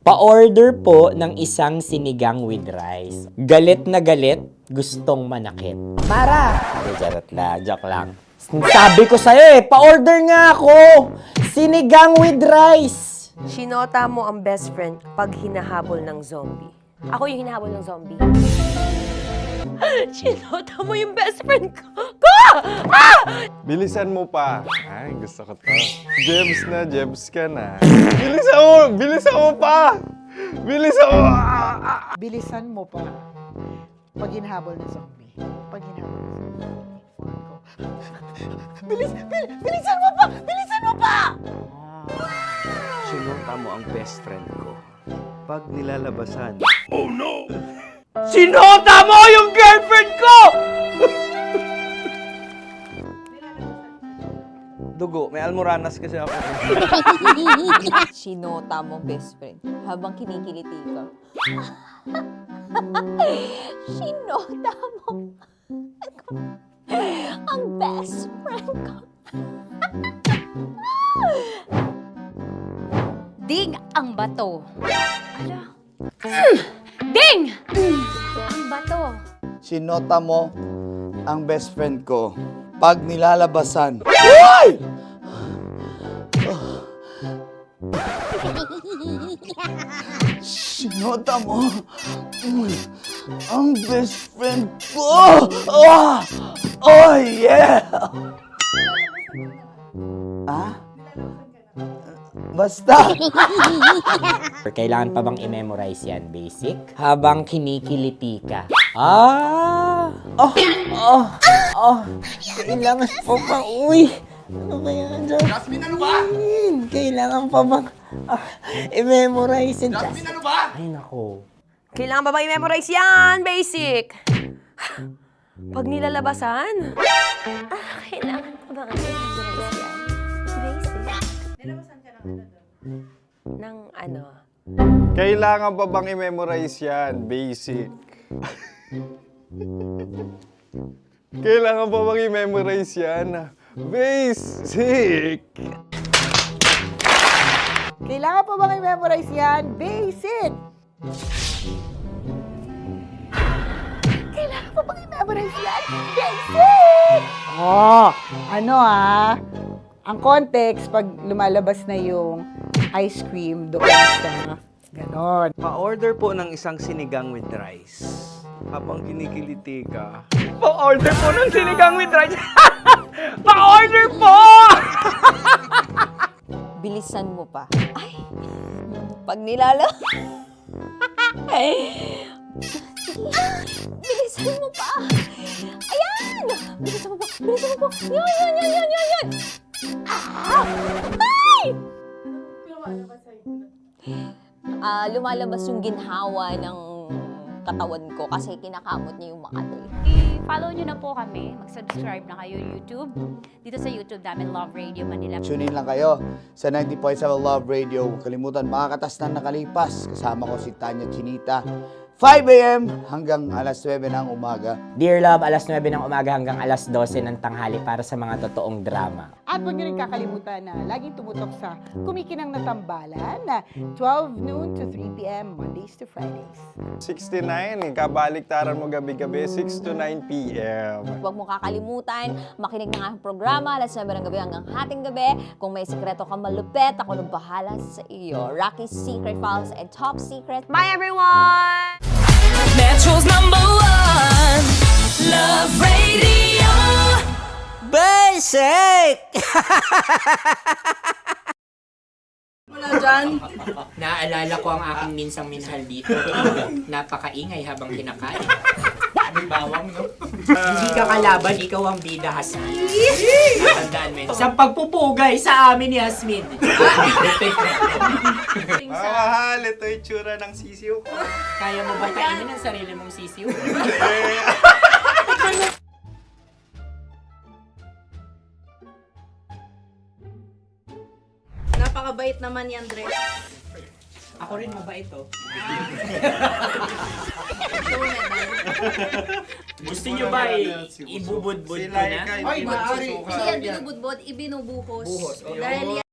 Pa-order po ng isang sinigang with rice. Galit na galit, gustong manakit. Mara! Joke lang. Sabi ko sa'yo pa-order nga ako! Sinigang with rice! Sinota mo ang best friend pag hinahabol ng zombie. Ako yung hinahabol ng zombie. Sinota mo yung best friend ko! Bilisan mo pa. Ay, gusto ko to. Jebs na, jebs ka na. Bilisan mo pa! Bilisan mo! Bilisan mo pa. Pag hinahabol ng zombie. Pag hinahabol ng zombie. Bilisan mo pa! Bilisan mo pa! Sinota mo ang best friend ko. Pag nilalabasan. Oh no! Sinota mo yung girlfriend ko! Dugo, may almoranas kasi ako. Sinota mo best friend habang kinikiliti ka. Sinota mo ang best friend ko. Ding ang bato. Ala. Ding! Ang bato. Sinota mo ang best friend ko. Pag nilalabasan. Uy! Sinota mo ang best friend ko. Oh yeah! Basta. Kailangan pa bang i-memorize yan, basic? Habang kinikiliti ka. Kailangan pa ba? Uy! Ano ba yan, Jasmine, ano ba? Kailangan pa bang i-memorize yan, Jasmine, ano ba? Ay, nako. Kailangan ba bang i-memorize yan? Basic. Pag nilalabasan? Kailangan pa bang i-memorize yan? Basic. Nilabasan ka ng ano? Kailangan pa bang i-memorize yan? Basic. Kailangan pa bang i-memorize yan? Basic. Kailangan pa bang i-memorize yan? Basic! Kailangan pa bang i-memorize yan? Basic! Ang context, pag lumalabas na yung ice cream doon sa ganon. Pa-order po ng isang sinigang with rice. Habang kinikiliti ka. Pa-order po ng sinigang with rice. Pa-order po! Bilisan mo pa. Ay! Pag nilala... Bilisan mo pa! Ayan! Bilisan mo pa! Bilisan mo pa! Yan! Ay! Lumalabas yung ginhawa ng katawan ko kasi kinakamot niya yung Makati. I-follow nyo na po kami. Mag-subscribe na kayo YouTube. Dito sa YouTube namin, Love Radio Manila. Tune in lang kayo sa 90.7 Love Radio. Huwag kalimutan, makakatas na nakalipas. Kasama ko si Tanya Chinita. 5 a.m. hanggang alas 9 ng umaga. Dear Love, alas 9 ng umaga hanggang alas 12 ng tanghali para sa mga totoong drama. At huwag niyo rin kakalimutan na laging tumutok sa Kumikinang na Tambalan na 12 noon to 3 p.m. Mondays to Fridays. 69, kabaliktaran mo gabi-gabi, 6 to 9 p.m. Huwag mo kakalimutan, makinig ng aking programa, alas 9 ng gabi hanggang hating gabi. Kung may sikreto ka malupet, ako nang bahala sa iyo. Rocky's Secret Files and Top Secret. Bye everyone! Metro's #1 Love Radio. Basic! Wala dyan. Naaalala ko ang aking minsang minahal dito. Napakaingay habang kinakain. May bawang, no? Hindi ka kalaban, ikaw ang bida, Hasmin. Natandaan mo yun. Sa pagpupugay sa amin ni Hasmin. Mahal, ito yung tsura ng sisiw ko. Kaya mo ba kainin ang sarili mong sisiw? Napakabait naman yan, Dre. Ako rin mabait, oh. Gusto nyo ba ibubudbud ko na? Ay, maaari. Hindi yan binubudbod, ibinubuhos. Buhos, oh. Dahil yan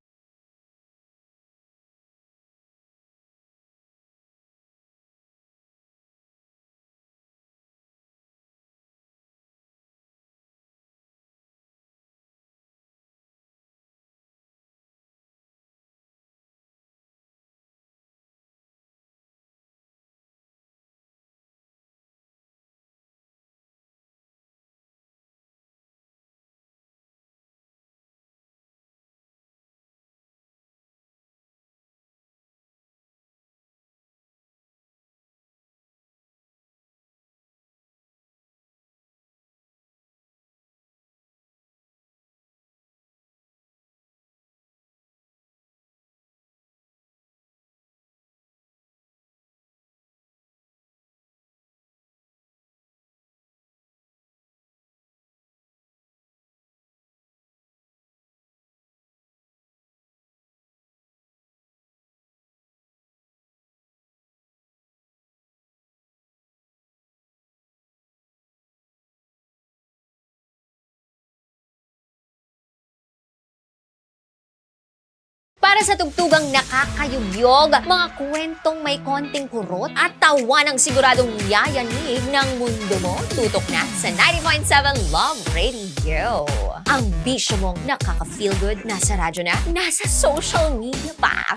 Para sa tugtugang nakakayugyog, mga kwentong may konting kurot at tawa ng siguradong yayanig ng mundo mo, tutok na sa 90.7 Love Radio. Ang bisyo mong nakaka-feel good, nasa radyo na, nasa social media pa.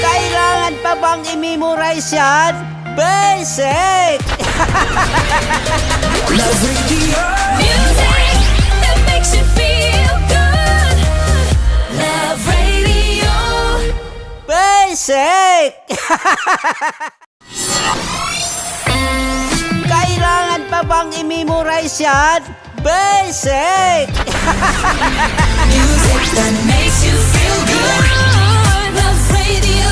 Kailangan pa bang i-memorize yan? Basic! Love Radio. Music that makes you feel good. Love Radio. Basic! Kailangan pa bang i-memorize yan? Basic! Music that makes you feel good. Love Radio.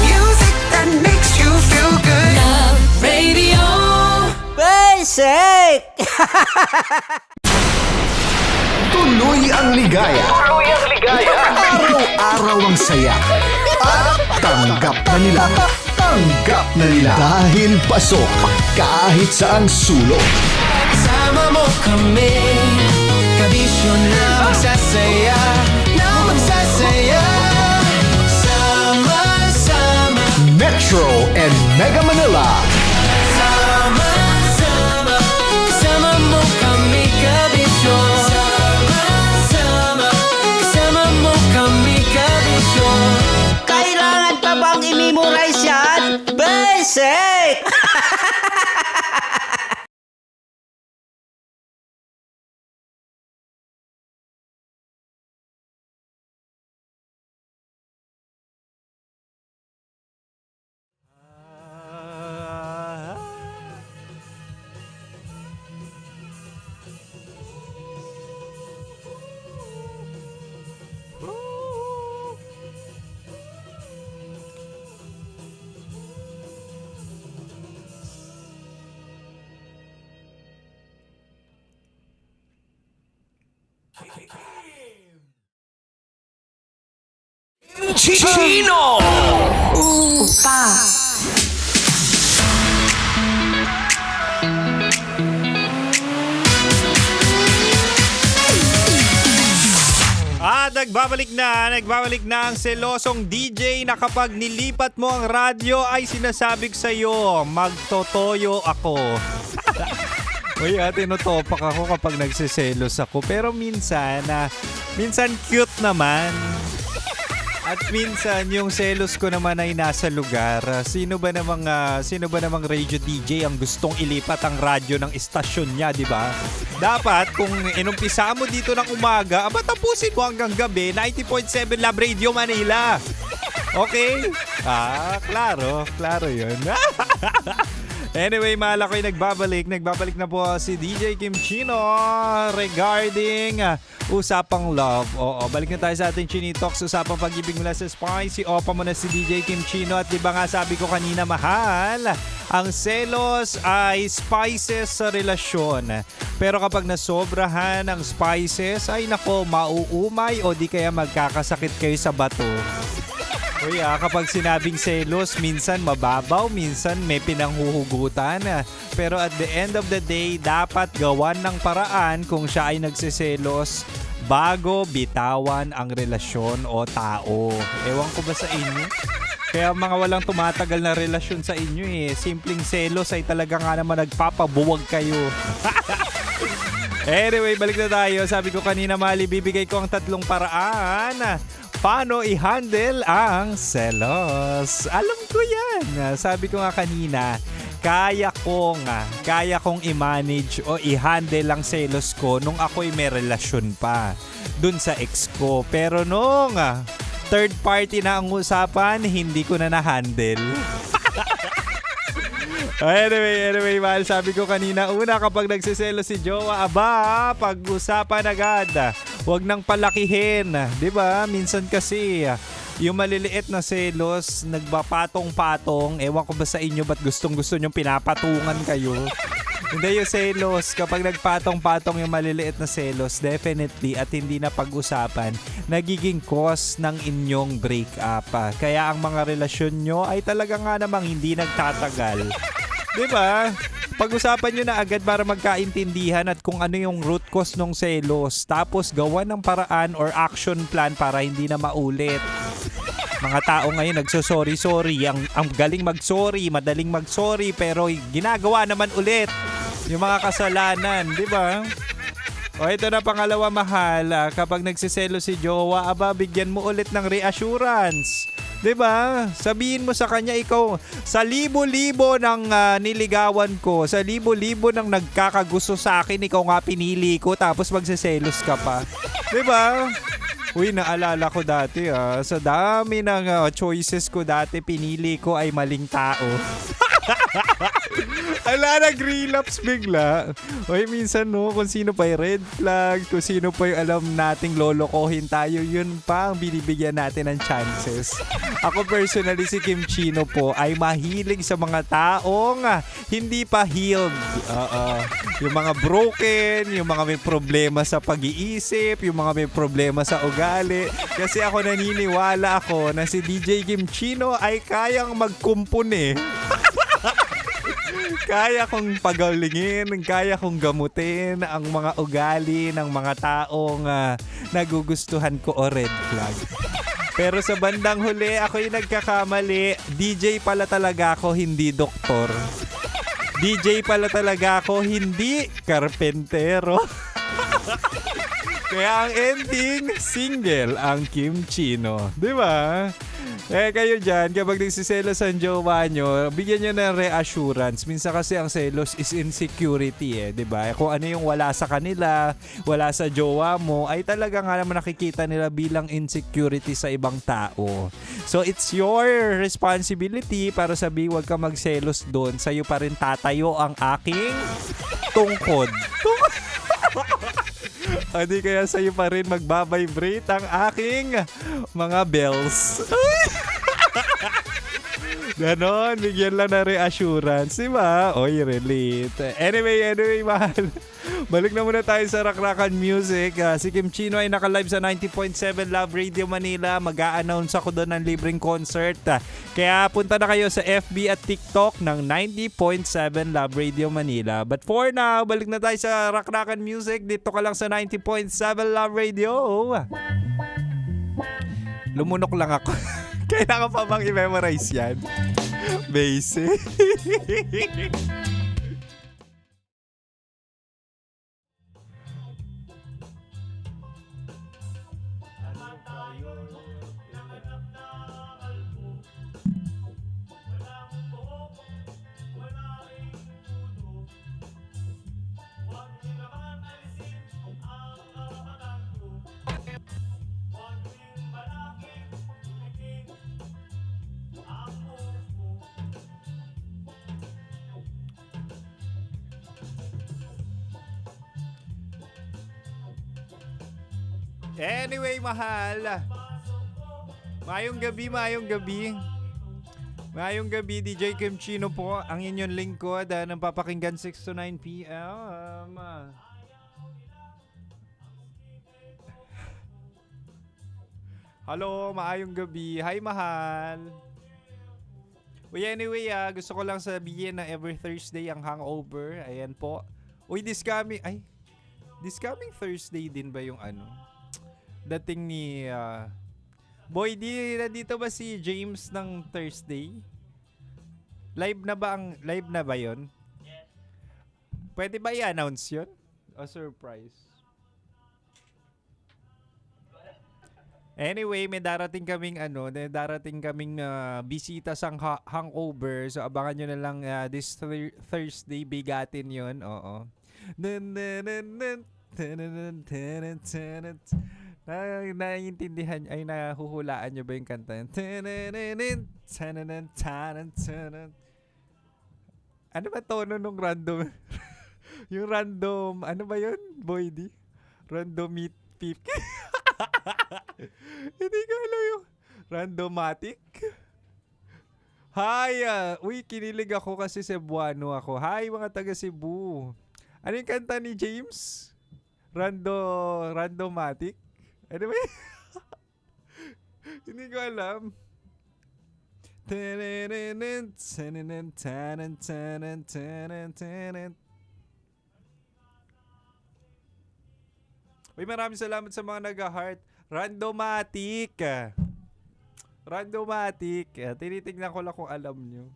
Music that makes you feel good. Love Radio. Basic! Tuloy ang ligaya. Tuloy ang ligaya. Araw-araw ang saya. At tanggap na nila. Tanggap na nila. Dahil pasok kahit saang sulok. Sama mo kami, kabisyo na magsasaya, sama-sama. Metro and Mega Manila. Sama-sama, kasama mo kami, kabisyo. Sama-sama, kasama mo kami, kabisyo. Kailangan pa bang i-memorize yan? Basic! Chino! Nagbabalik na ang selosong DJ na kapag nilipat mo ang radyo ay sinasabi ko sa'yo, magtotoyo ako. Uy, tinutopak ako kapag nagsiselos ako. Pero minsan cute naman. At minsan, yung selos ko naman ay nasa lugar. Sino ba namang radio DJ ang gustong ilipat ang radyo ng istasyon niya, di ba? Dapat, kung inumpisa mo dito ng umaga, tapusin mo hanggang gabi, 90.7 Love Radio Manila. Okay? Klaro yun. Anyway, mahal ako'y nagbabalik. Nagbabalik na po si DJ Kim Chino regarding usapang love. Oo, balik na tayo sa ating Chini Talks. Usapang pag-ibig mula sa Spicy. Opa mo na si DJ Kim Chino. At diba nga sabi ko kanina, mahal, ang selos ay spices sa relasyon. Pero kapag nasobrahan ang spices, ay nako, mauumay o di kaya magkakasakit kayo sa bato. Uy, kapag sinabing selos, minsan mababaw, minsan may pinanghuhugutan. Pero at the end of the day, dapat gawan ng paraan kung siya ay nagsiselos bago bitawan ang relasyon o tao. Ewan ko ba sa inyo? Kaya mga walang tumatagal na relasyon sa inyo simpleng selos ay talaga nga naman nagpapabuwag kayo. Anyway, balik na tayo. Sabi ko kanina, Mali, bibigay ko ang 3 paraan paano i-handle ang selos. Alam ko yan. Sabi ko nga kanina, kaya kong i-manage o i-handle ang selos ko nung ako'y may relasyon pa dun sa ex ko. Pero nung third party na ang usapan, hindi ko na na-handle. Anyway, mahal, sabi ko kanina, una, kapag nagsiselos si jowa, pag-usapan agad. Huwag nang palakihin, 'di ba? Minsan kasi yung maliliit na selos, nagpapatong-patong. Ewan ko ba sa inyo, ba't gustong-gusto nyong pinapatungan kayo? Hindi yung selos. Kapag nagpatong-patong yung maliliit na selos, definitely, at hindi na pag-usapan, nagiging cause ng inyong breakup. Kaya ang mga relasyon nyo ay talaga nga namang hindi nagtatagal. Diba? Pag-usapan nyo na agad para magkaintindihan at kung ano yung root cause ng selos. Tapos gawan ng paraan or action plan para hindi na maulit. Mga tao ngayon nagsosorry-sorry. Ang galing mag-sorry, madaling mag-sorry, pero ginagawa naman ulit yung mga kasalanan. Diba? O ito na, pangalawa, mahal. Kapag nagsiselo si jowa, bigyan mo ulit ng reassurance. 'Di ba? Sabihin mo sa kanya, ikaw sa libo-libo ng niligawan ko, sa libo-libo ng nagkakagusto sa akin, ikaw nga pinili ko, tapos magseselos ka pa. 'Di ba? Uy, naalala ko dati sa dami ng choices ko dati, pinili ko ay maling tao. Ala, nag-relapse bigla. Uy, minsan kung sino pa yung red flag, kung sino pa yung alam nating lolokohin tayo, yun pa ang binibigyan natin ng chances. Ako personally, si Kim Chino po ay mahilig sa mga taong hindi pa healed. Yung mga broken, yung mga may problema sa pag-iisip, yung mga may problema sa ugali. Kasi ako naniniwala ako na si DJ Kim Chino ay kayang magkumpune. Kaya kong pagalingin, kaya kong gamutin ang mga ugali ng mga taong nagugustuhan ko o red flag. Pero sa bandang huli, ako'y nagkakamali. DJ pala talaga ako, hindi doktor. DJ pala talaga ako, hindi karpentero. Kaya ang ending, single ang Kim Chino. Di ba? Kayo dyan, kapag nagsiselos ang jowa nyo, bigyan nyo ng reassurance. Minsan kasi ang selos is insecurity diba? Kung ano yung wala sa kanila, wala sa jowa mo, ay talaga nga naman nakikita nila bilang insecurity sa ibang tao. So it's your responsibility para sabi, huwag ka magselos doon. Sa'yo pa rin tatayo ang aking tungkod. Hindi kaya sa'yo pa rin magbabibrate ang aking mga bells. Ganon, bigyan lang na reassurance, di ba? Oy, relate. Anyway, mahal. Balik na muna tayo sa Rakrakan Music. Si Kim Chino ay naka-live sa 90.7 Love Radio Manila. Mag-a-announce ako doon ng libreng concert. Kaya punta na kayo sa FB at TikTok ng 90.7 Love Radio Manila. But for now, balik na tayo sa Rakrakan Music. Dito ka lang sa 90.7 Love Radio. Lumunok lang ako. Kailangan pa bang i-memorize yan? Basic. Anyway, mahal. Mayong gabi. Mayong gabi, DJ Kim Chino po, ang inyong lingkod ng papakinggan 6 to 9 p.m. Hello, maayong gabi. Hi, mahal. Uy, anyway, gusto ko lang sabihin na every Thursday ang hangover. Ayan po. Uy, this coming Thursday din ba yung dating ni Boy D, nandito ba si James ng Thursday? Live na ba yon? Yes. Pwede ba i-announce yun? O surprise? Anyway, may darating kaming bisita sa hangover. So abangan nyo na lang this Thursday, bigatin yun. Oo. Naiintindihan ay nahuhulaan nyo ba yung kanta? Ano ba tono nung random? Yung random, ano ba yun, Boy D? Random meat peep. Hindi ko alam yung randomatic. Hi! Uy, kinilig ako kasi Cebuano ako. Hi mga taga Cebu. Ano yung kanta ni James? Randomatic? Ano ba yun? Hindi ko alam. Uy, maraming salamat sa mga nag-heart. Randomatic. Tinitignan ko lang kung alam nyo.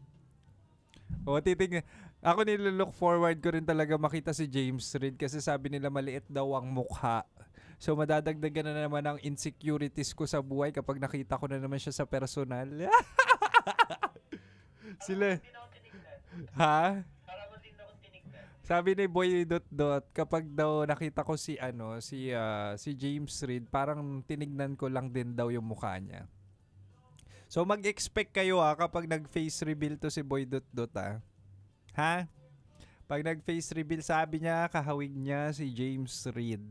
Ako nilook forward ko rin talaga makita si James Reid kasi sabi nila maliit daw ang mukha. So madadagdagan na naman ang insecurities ko sa buhay kapag nakita ko na naman siya sa personal. Sila. Ha? Sabi ni Boy Dot kapag daw nakita ko si James Reid, parang tinignan ko lang din daw yung mukha niya. So mag-expect kayo kapag nag-face reveal to si Boy Dot Ha? Pag nag-face reveal, sabi niya kahawig niya si James Reid.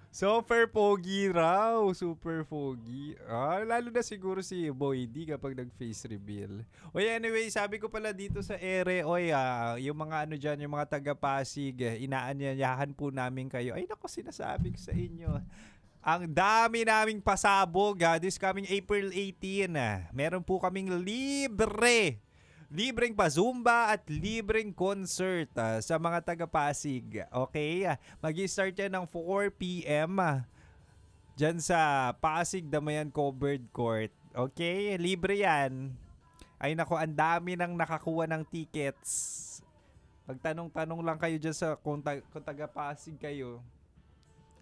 Super pogi raw. Super pogi. Lalo na siguro si Boy D kapag nag-face reveal. Anyway, sabi ko pala dito sa ere, yung mga dyan, yung mga taga-Pasig, inaanyayahan po namin kayo. Ay naku, sinasabi ko sa inyo. Ang dami naming pasabog this coming April 18. Meron po kaming libreng pa-Zumba at libreng concert sa mga taga-Pasig. Okay? Mag-i-start yan ng 4 p.m. Dyan sa Pasig Damayan Covered Court. Okay? Libre yan. Ay nako, ang dami nang nakakuha ng tickets. Pagtanong-tanong lang kayo dyan sa kung taga-Pasig kayo.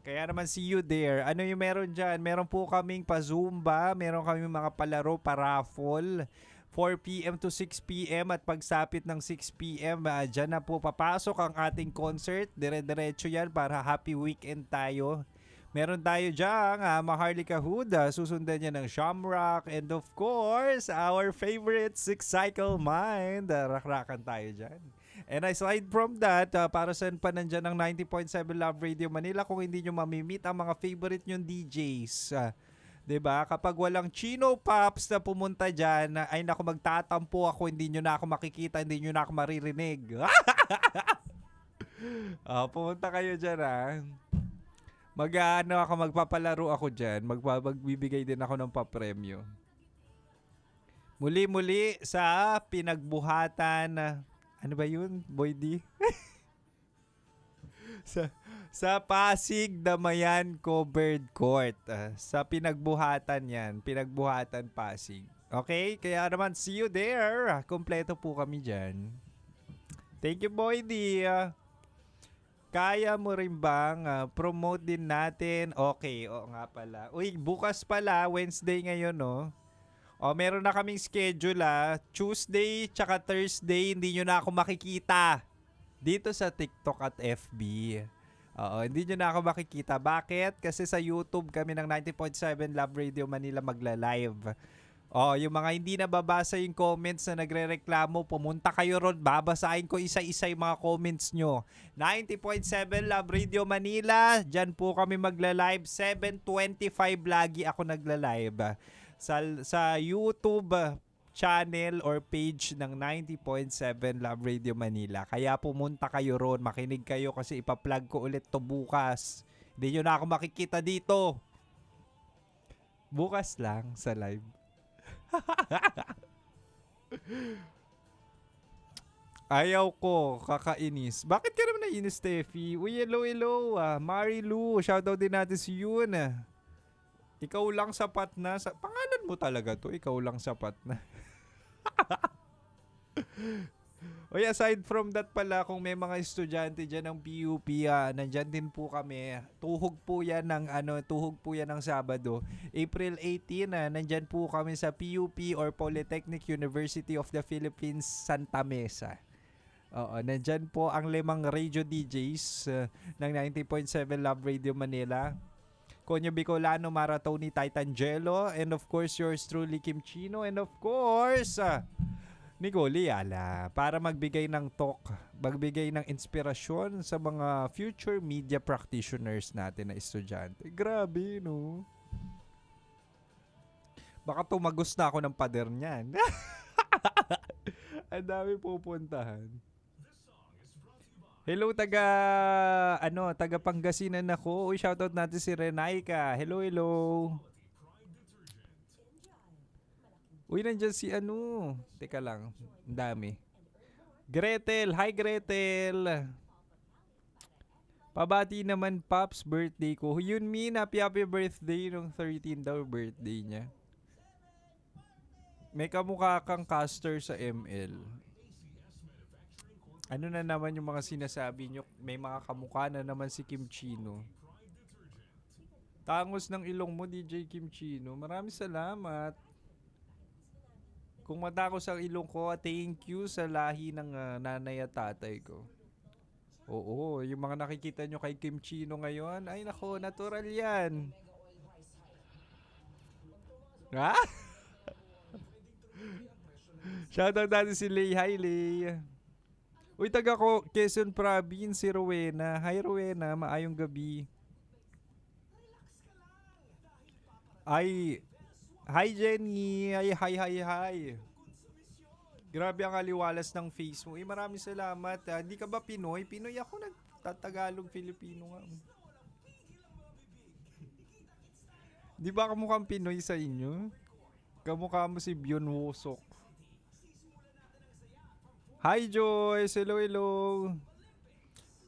Kaya naman see you there. Ano yung meron dyan? Meron po kaming pa-Zumba. Meron kaming mga palaro, pa-raffle. 4 p.m. to 6 p.m. at pagsapit ng 6 p.m. Dyan na po papasok ang ating concert. Dire-diretso yan para happy weekend tayo. Meron tayo dyan, Maharlika Hood. Susundan niya ng Shamrock. And of course, our favorite Six Cycle Mind. Rakrakan tayo dyan. And aside from that, para saan pa nandyan ng 90.7 Love Radio Manila kung hindi nyo mamimit ang mga favorite nyong DJs. 'Diba? Kapag walang Chino Pops na pumunta dyan, ay naku, magtatampo ako, hindi nyo na ako makikita, hindi nyo na ako maririnig. Pumunta kayo dyan, ha. Magpapalaro ako dyan. Magbibigay din ako ng papremyo. Muli-muli sa pinagbuhatan, ano ba yun, Boy D? sa Pasig Damayan Covered Court. Sa pinagbuhatan yan. Pinagbuhatan Pasig. Okay? Kaya naman, see you there. Kompleto po kami dyan. Thank you, Boy D. Kaya mo rin bang promote din natin? Okay, nga pala. Uy, bukas pala, Wednesday ngayon, no? Meron na kaming schedule, Tuesday tsaka Thursday, hindi nyo na ako makikita. Dito sa TikTok at FB. Hindi nyo na ako makikita. Bakit? Kasi sa YouTube kami ng 90.7 Love Radio Manila magla-live. Yung mga hindi nababasa yung comments na nagre-reklamo, pumunta kayo ron. Babasahin ko isa-isa yung mga comments nyo. 90.7 Love Radio Manila. Diyan po kami magla-live. 7:25 lagi ako nagla-live. Sa YouTube channel or page ng 90.7 Love Radio Manila. Kaya pumunta kayo ron. Makinig kayo kasi ipa-plug ko ulit to bukas. Hindi nyo na ako makikita dito. Bukas lang sa live. Ayaw ko, kakainis. Bakit ka naman nainis, Steffi? Uy, hello. Marilu, shoutout din natin si Yun. Ikaw lang sapat na. Pangalan mo talaga to, ikaw lang sapat na. Uy, aside from that pala, kung may mga estudyante dyan ng PUP, nandyan din po kami. Tuhog po yan ng Sabado. April 18, nandyan po kami sa PUP or Polytechnic University of the Philippines, Santa Mesa. Nandyan po ang 5 radio DJs ng 90.7 Love Radio Manila. Konyo Bicolano, Maratoni, Titangelo, and of course, yours truly, Kim Chino, and of course, Nicole Yala, para magbigay ng talk, magbigay ng inspirasyon sa mga future media practitioners natin na estudyante. Grabe, no? Baka tumagos na ako ng pader niyan. Ang dami pupuntahan. Hello, taga Pangasinan ako. Uy, shoutout natin si Renaika. Hello. Uy, nandyan si Teka lang, ang dami. Gretel, hi Gretel. Pabati naman Pops, birthday ko. Yun happy birthday nung 13 daw birthday niya. May kamukha kang caster sa ML. Ano na naman yung mga sinasabi nyo? May mga kamukha na naman si Kim Chino. Tangos ng ilong mo, DJ Kim Chino. Maraming salamat. Kung matako sa ilong ko, thank you sa lahi ng nanay at tatay ko. Oo, yung mga nakikita nyo kay Kim Chino ngayon, ay nako, natural yan. Ha? Shoutout natin si Lay. Hi, Lay. Uy, taga ko, Quezon Province, si Rowena. Hi, Rowena. Maayong gabi. Hi Jenny! Hi! Grabe ang aliwalas ng face mo. Maraming salamat. Hindi ka ba Pinoy? Pinoy ako, nagtatagalog Filipino nga. Di ba kamukhang Pinoy sa inyo? Kamukha mo si Byon Wosok. Hi Joyce! Hello!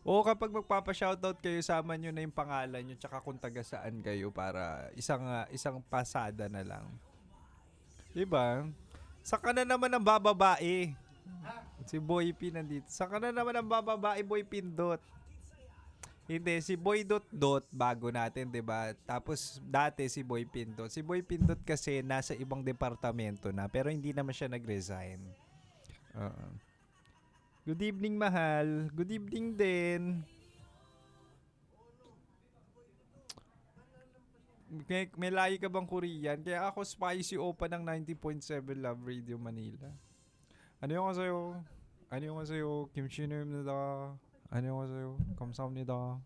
Kapag magpapa-shoutout kayo, sama nyo na yung pangalan nyo tsaka kung taga saan kayo para isang pasada na lang. Diba? Saka na naman ang bababae. Si Boy P nandito. Saka na naman ang bababae, Boy Pindot. Hindi, si Boy Dot bago natin, diba? Tapos dati si Boy Pindot. Si Boy Pindot kasi nasa ibang departamento na pero hindi naman siya nag-resign. Good evening, mahal. Good evening din. May lahi ka bang Korean? Kaya ako spicy opa ng 90.7 Love Radio Manila. 안녕하세요. 김치누입니다. 안녕하세요. 감사합니다.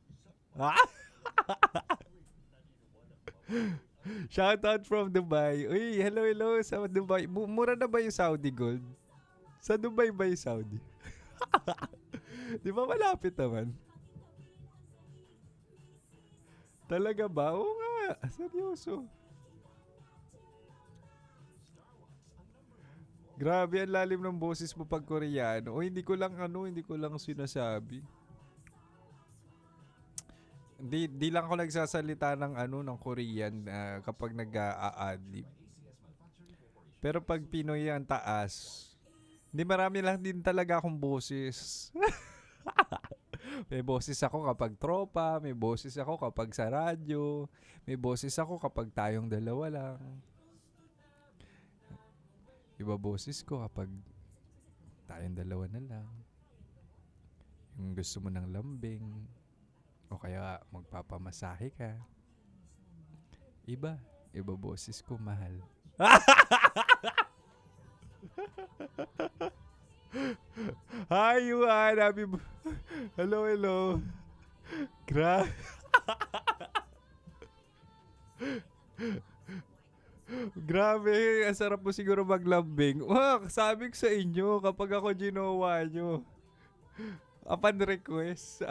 Shoutout from Dubai. Uy, hello sa Dubai. Mura na ba yung Saudi gold? Sa Dubai ba yung Saudi? Di ba malapit naman? Talaga ba? Oo nga. Seryoso. Grabe, ang lalim ng boses mo pag Koreano. O hindi ko lang sinasabi. Di lang ako nagsasalita ng Korean kapag nag-a-adlib. Pero pag Pinoy ang taas, hindi marami lang din talaga akong boses. May boses ako kapag tropa, may boses ako kapag sa radyo, may boses ako kapag tayong dalawa lang. Iba boses ko kapag tayong dalawa na lang. Yung gusto mo ng lambing, o kaya magpapamasahe ka. Iba boses ko, mahal. Hi, Yuan. Hello. Grabe, ang sarap mo siguro maglambing. Wah, sabi ko sa inyo, kapag ako ginawa nyo, upon request,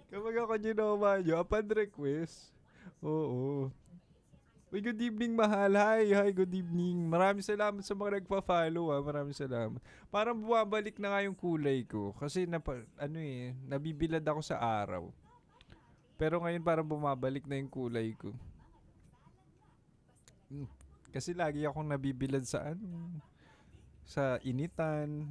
kapag ako ginawa nyo, upon request, oo. Uy, good evening, mahal. Hi, good evening. Maraming salamat sa mga nagpa-follow, Maraming salamat. Parang bumabalik na nga yung kulay ko. Kasi, nabibilad ako sa araw. Pero ngayon parang bumabalik na yung kulay ko. Kasi lagi akong nabibilad sa initan.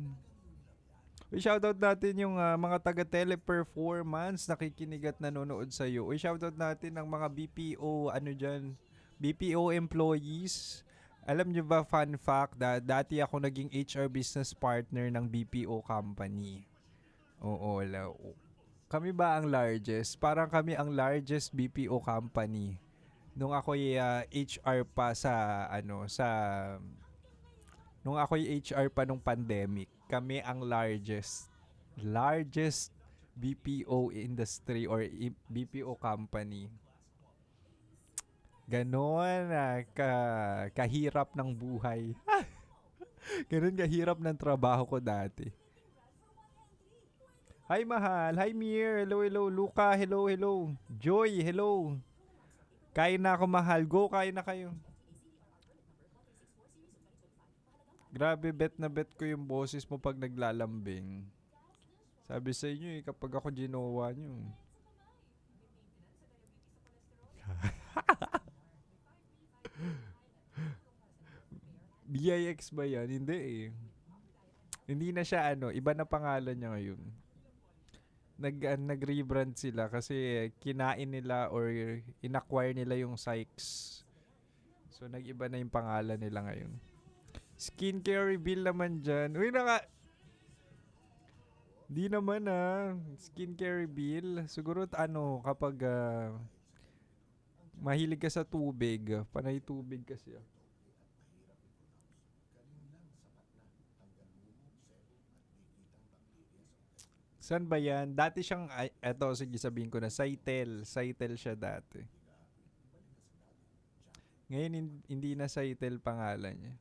Uy, shoutout natin yung mga taga-teleperformance nakikinig at nanonood sa'yo. Uy, shoutout natin ang mga BPO, BPO employees. Alam nyo ba, fun fact, dati ako naging HR business partner ng BPO company. Oo, kami ba ang largest? Parang kami ang largest BPO company. Nung ako'y HR pa nung ako'y HR pa nung pandemic, kami ang largest BPO industry or BPO company. Ganon kahirap ng buhay. Ganon kahirap ng trabaho ko dati. Hi, mahal. Hi, Mir. Hello. Luca, hello. Joy, hello. Kain na ako, mahal. Go, kain na kayo. Grabe, bet ko yung boses mo pag naglalambing. Sabi sa inyo kapag ako ginawa nyo. BIX ba yan? Hindi Hindi na siya iba na pangalan niya ngayon. Nag-rebrand sila kasi kinain nila or inacquire nila yung Sykes. So nag-iba na yung pangalan nila ngayon. Skincare reveal naman dyan. Uy, di naman skincare reveal. Siguro kapag mahilig ka sa tubig. Panay tubig kasi Saan ba yan? Dati siyang, sige sabihin ko na, Cytel siya dati. Ngayon, hindi na Cytel pangalan niya.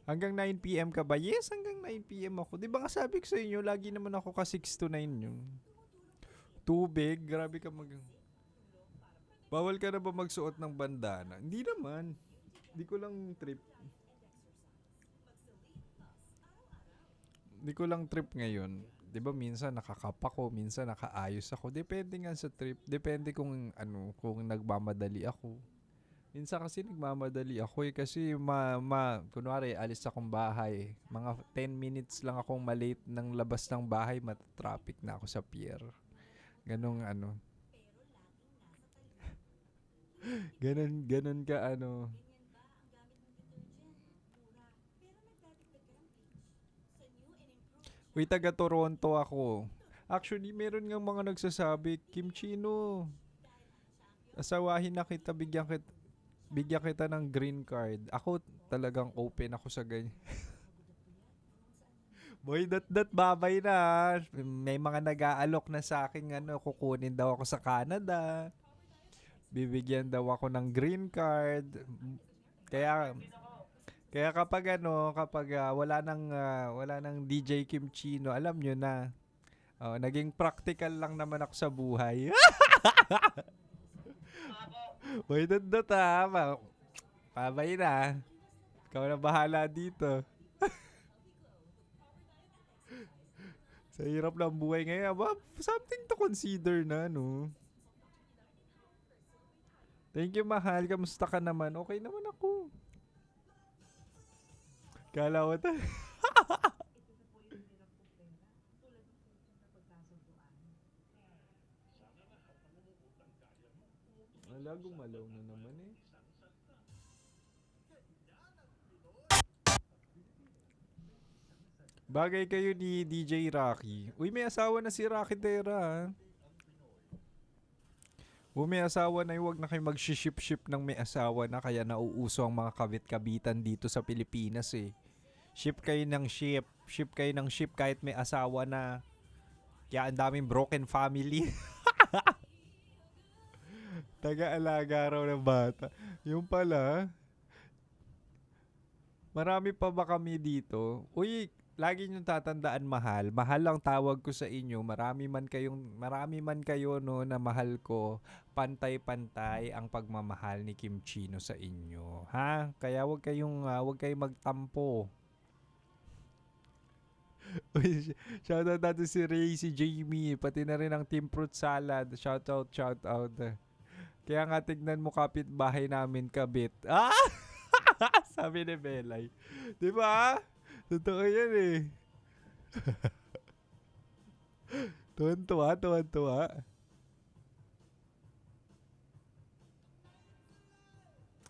Hanggang 9 PM ka ba? Yes, hanggang 9 PM ako. Di ba nga sabi ko sa inyo, lagi naman ako ka 6 to 9 yung tubig. Grabe ka Bawal ka na ba magsuot ng bandana? Hindi naman. Hindi ko lang trip ngayon. 'Di ba minsan nakakap ako, minsan nakaayos ako. Depende nga sa trip. Depende kung kung nagmamadali ako. Minsan kasi nagmamadali ako kasi kunwari alis akong bahay. Mga 10 minutes lang akong malate ng labas ng bahay, matatraffic na ako sa pier. Ganong Ganon ka Uy, taga Toronto ako. Actually, meron nga mga nagsasabi, Kim Chino, asawahin na kita, bigyan kita ng green card. Ako talagang open ako sa ganyan. Boy, babay na. May mga nag-aalok na sa akin, kukunin daw ako sa Canada. Bibigyan daw ako ng green card. Kaya kapag wala nang DJ Kim Chino, alam nyo na. Naging practical lang naman ako sa buhay. Boy, babay na. Ikaw na bahala dito. Sa hirap ng buhay ngayon, something to consider na, no? Thank you, mahal. Kamusta ka naman? Okay naman ako. Kala ko Wala, gumalaw na naman eh. Bagay kayo ni DJ Rocky. Uy, may asawa na si Rocky Terra. May asawa na, huwag na kayo mag-ship ng may asawa na, kaya nauuso ang mga kabit-kabitan dito sa Pilipinas eh. Ship kayo ng ship. Ship kayo ng ship kahit may asawa na. Kaya ang daming broken family. Taga-alaga raw ng bata. Yung pala. Marami pa ba kami dito? Uy, lagi niyong tatandaan, mahal. Mahal ang tawag ko sa inyo. Marami man kayo no na mahal ko. Pantay-pantay ang pagmamahal ni Kim Chino sa inyo. Ha? Kaya wag kayong magtampo. Uy, shoutout natin si Ray, si Jamie, pati na rin ang Team Fruit Salad. Shoutout. Kaya nga tignan mo, kapitbahay namin kabit. Ah! Sabi ni Belay. Diba? Totoo yan eh. Tuwan-tuwa.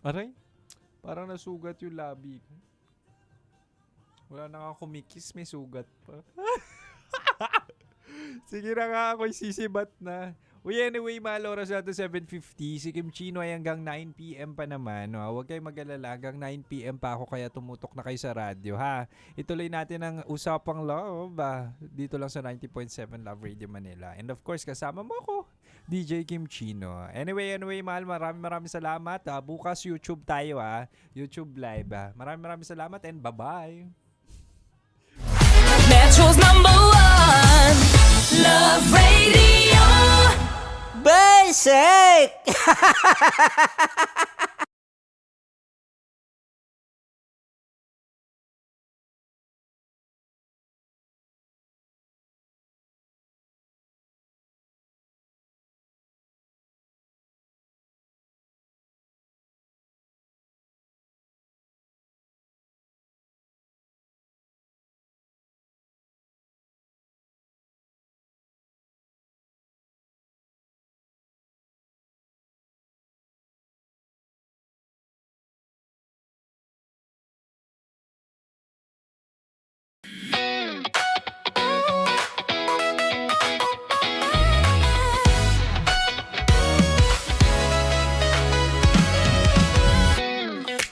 Aray, parang nasugat yung labi ko. Wala na nga kumikis, may sugat pa. Sige na nga, ako'y sisibat na. Uy, anyway, mahal, oras natin 7:50. Si Kim Chino ay hanggang 9 p.m. pa naman. No? Huwag kayong mag-alala, hanggang 9 p.m. pa ako, kaya tumutok na kayo sa radyo, ha? Ituloy natin ang Usapang Love dito lang sa 90.7 Love Radio Manila. And of course, kasama mo ako, DJ Kim Chino. Anyway, mahal, maraming salamat. Bukas YouTube tayo, ha? YouTube Live. Maraming salamat and bye-bye. Metro's #1 Love Radio. Basic!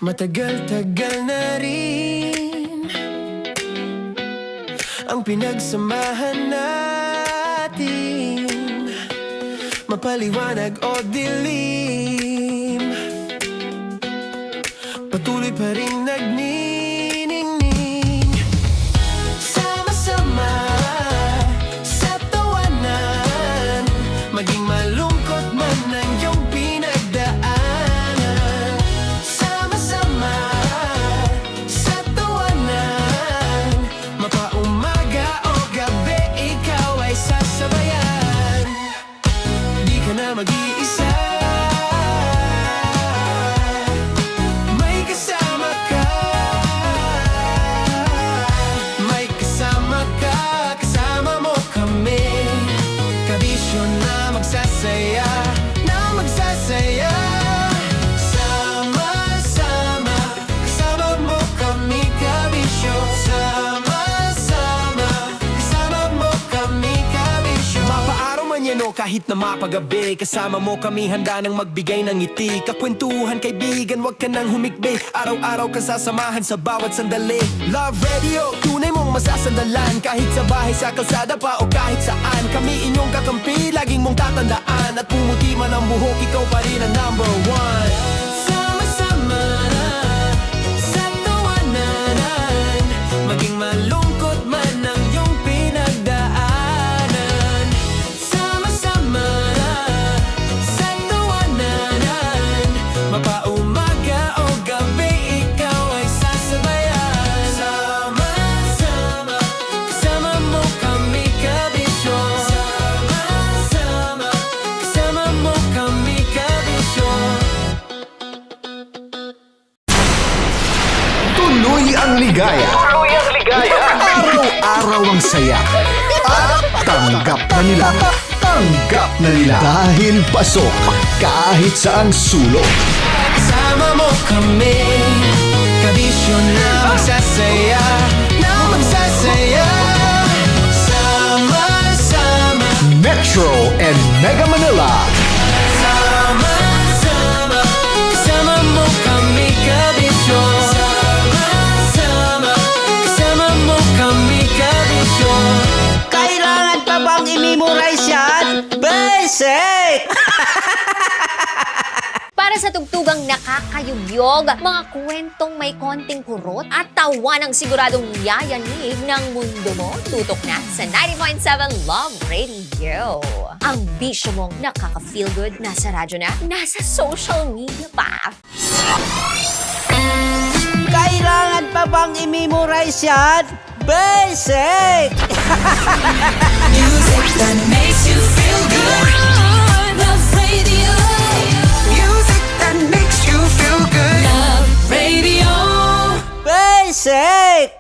Matagal-tagal na rin ang pinagsamahan natin, mapaliwanag o dilim, patuloy pa rin nagniningning. Sama-sama sa tawanan, maging malungkot man ang iyong pinagdaanan. Mag-iisa, may kasama ka, kasama mo kami, kabisyo na magsasaya, sama-sama, kasama mo kami, kabisyo, sama-sama, kasama mo kami, kabisyo. Mapaaraw man yan o kahit kahit na mapagabi. Kasama mo kami handa nang magbigay ng ngiti. Kakwentuhan kaibigan, wag ka nang humikbi. Araw-araw kasasamahan sa bawat sandali. Love Radio, tunay mong masasandalan. Kahit sa bahay, sa kalsada pa o kahit saan. Kami inyong kakampi, laging mong tatandaan. At pumuti man ang buhok, ikaw pa rin ang number one. Sama-sama na sa tawanan, maging malungkot man ang iyong pinagdaanan. Sama-sama na sa tawanan, mapaumaga o gabi, ikaw ay sasabayan. Sama-sama, kasama mo kami kabisyo. Sama-sama, kasama mo kami kabisyo. Tuloy ang ligaya. Tuloy ang ligaya. Araw-araw ang saya. At tanggap na nila. Tanggap na nila. Dahil pasok kahit saang sulok. Kasama mo kami, kabisyo na magsasaya, na magsasaya. Sama-sama, Metro and Mega Manila. sama-sama, kasama mo kami kabisyo. Sama-sama, kasama mo kami kabisyo. Kailangan pa bang i-memorize yan? Basic! Para sa tugtugang nakakayugyog, mga kwentong may konting kurot at tawa ng siguradong yayanig ng mundo mo, tutok na sa 90.7 Love Radio. Ang bisyo mong nakaka-feel good, nasa radyo na, nasa social media pa. Kailangan pa bang i-memorize yan? Basic! Music that makes you feel good. Love Radio. Music that makes you feel good. Love Radio. Basic!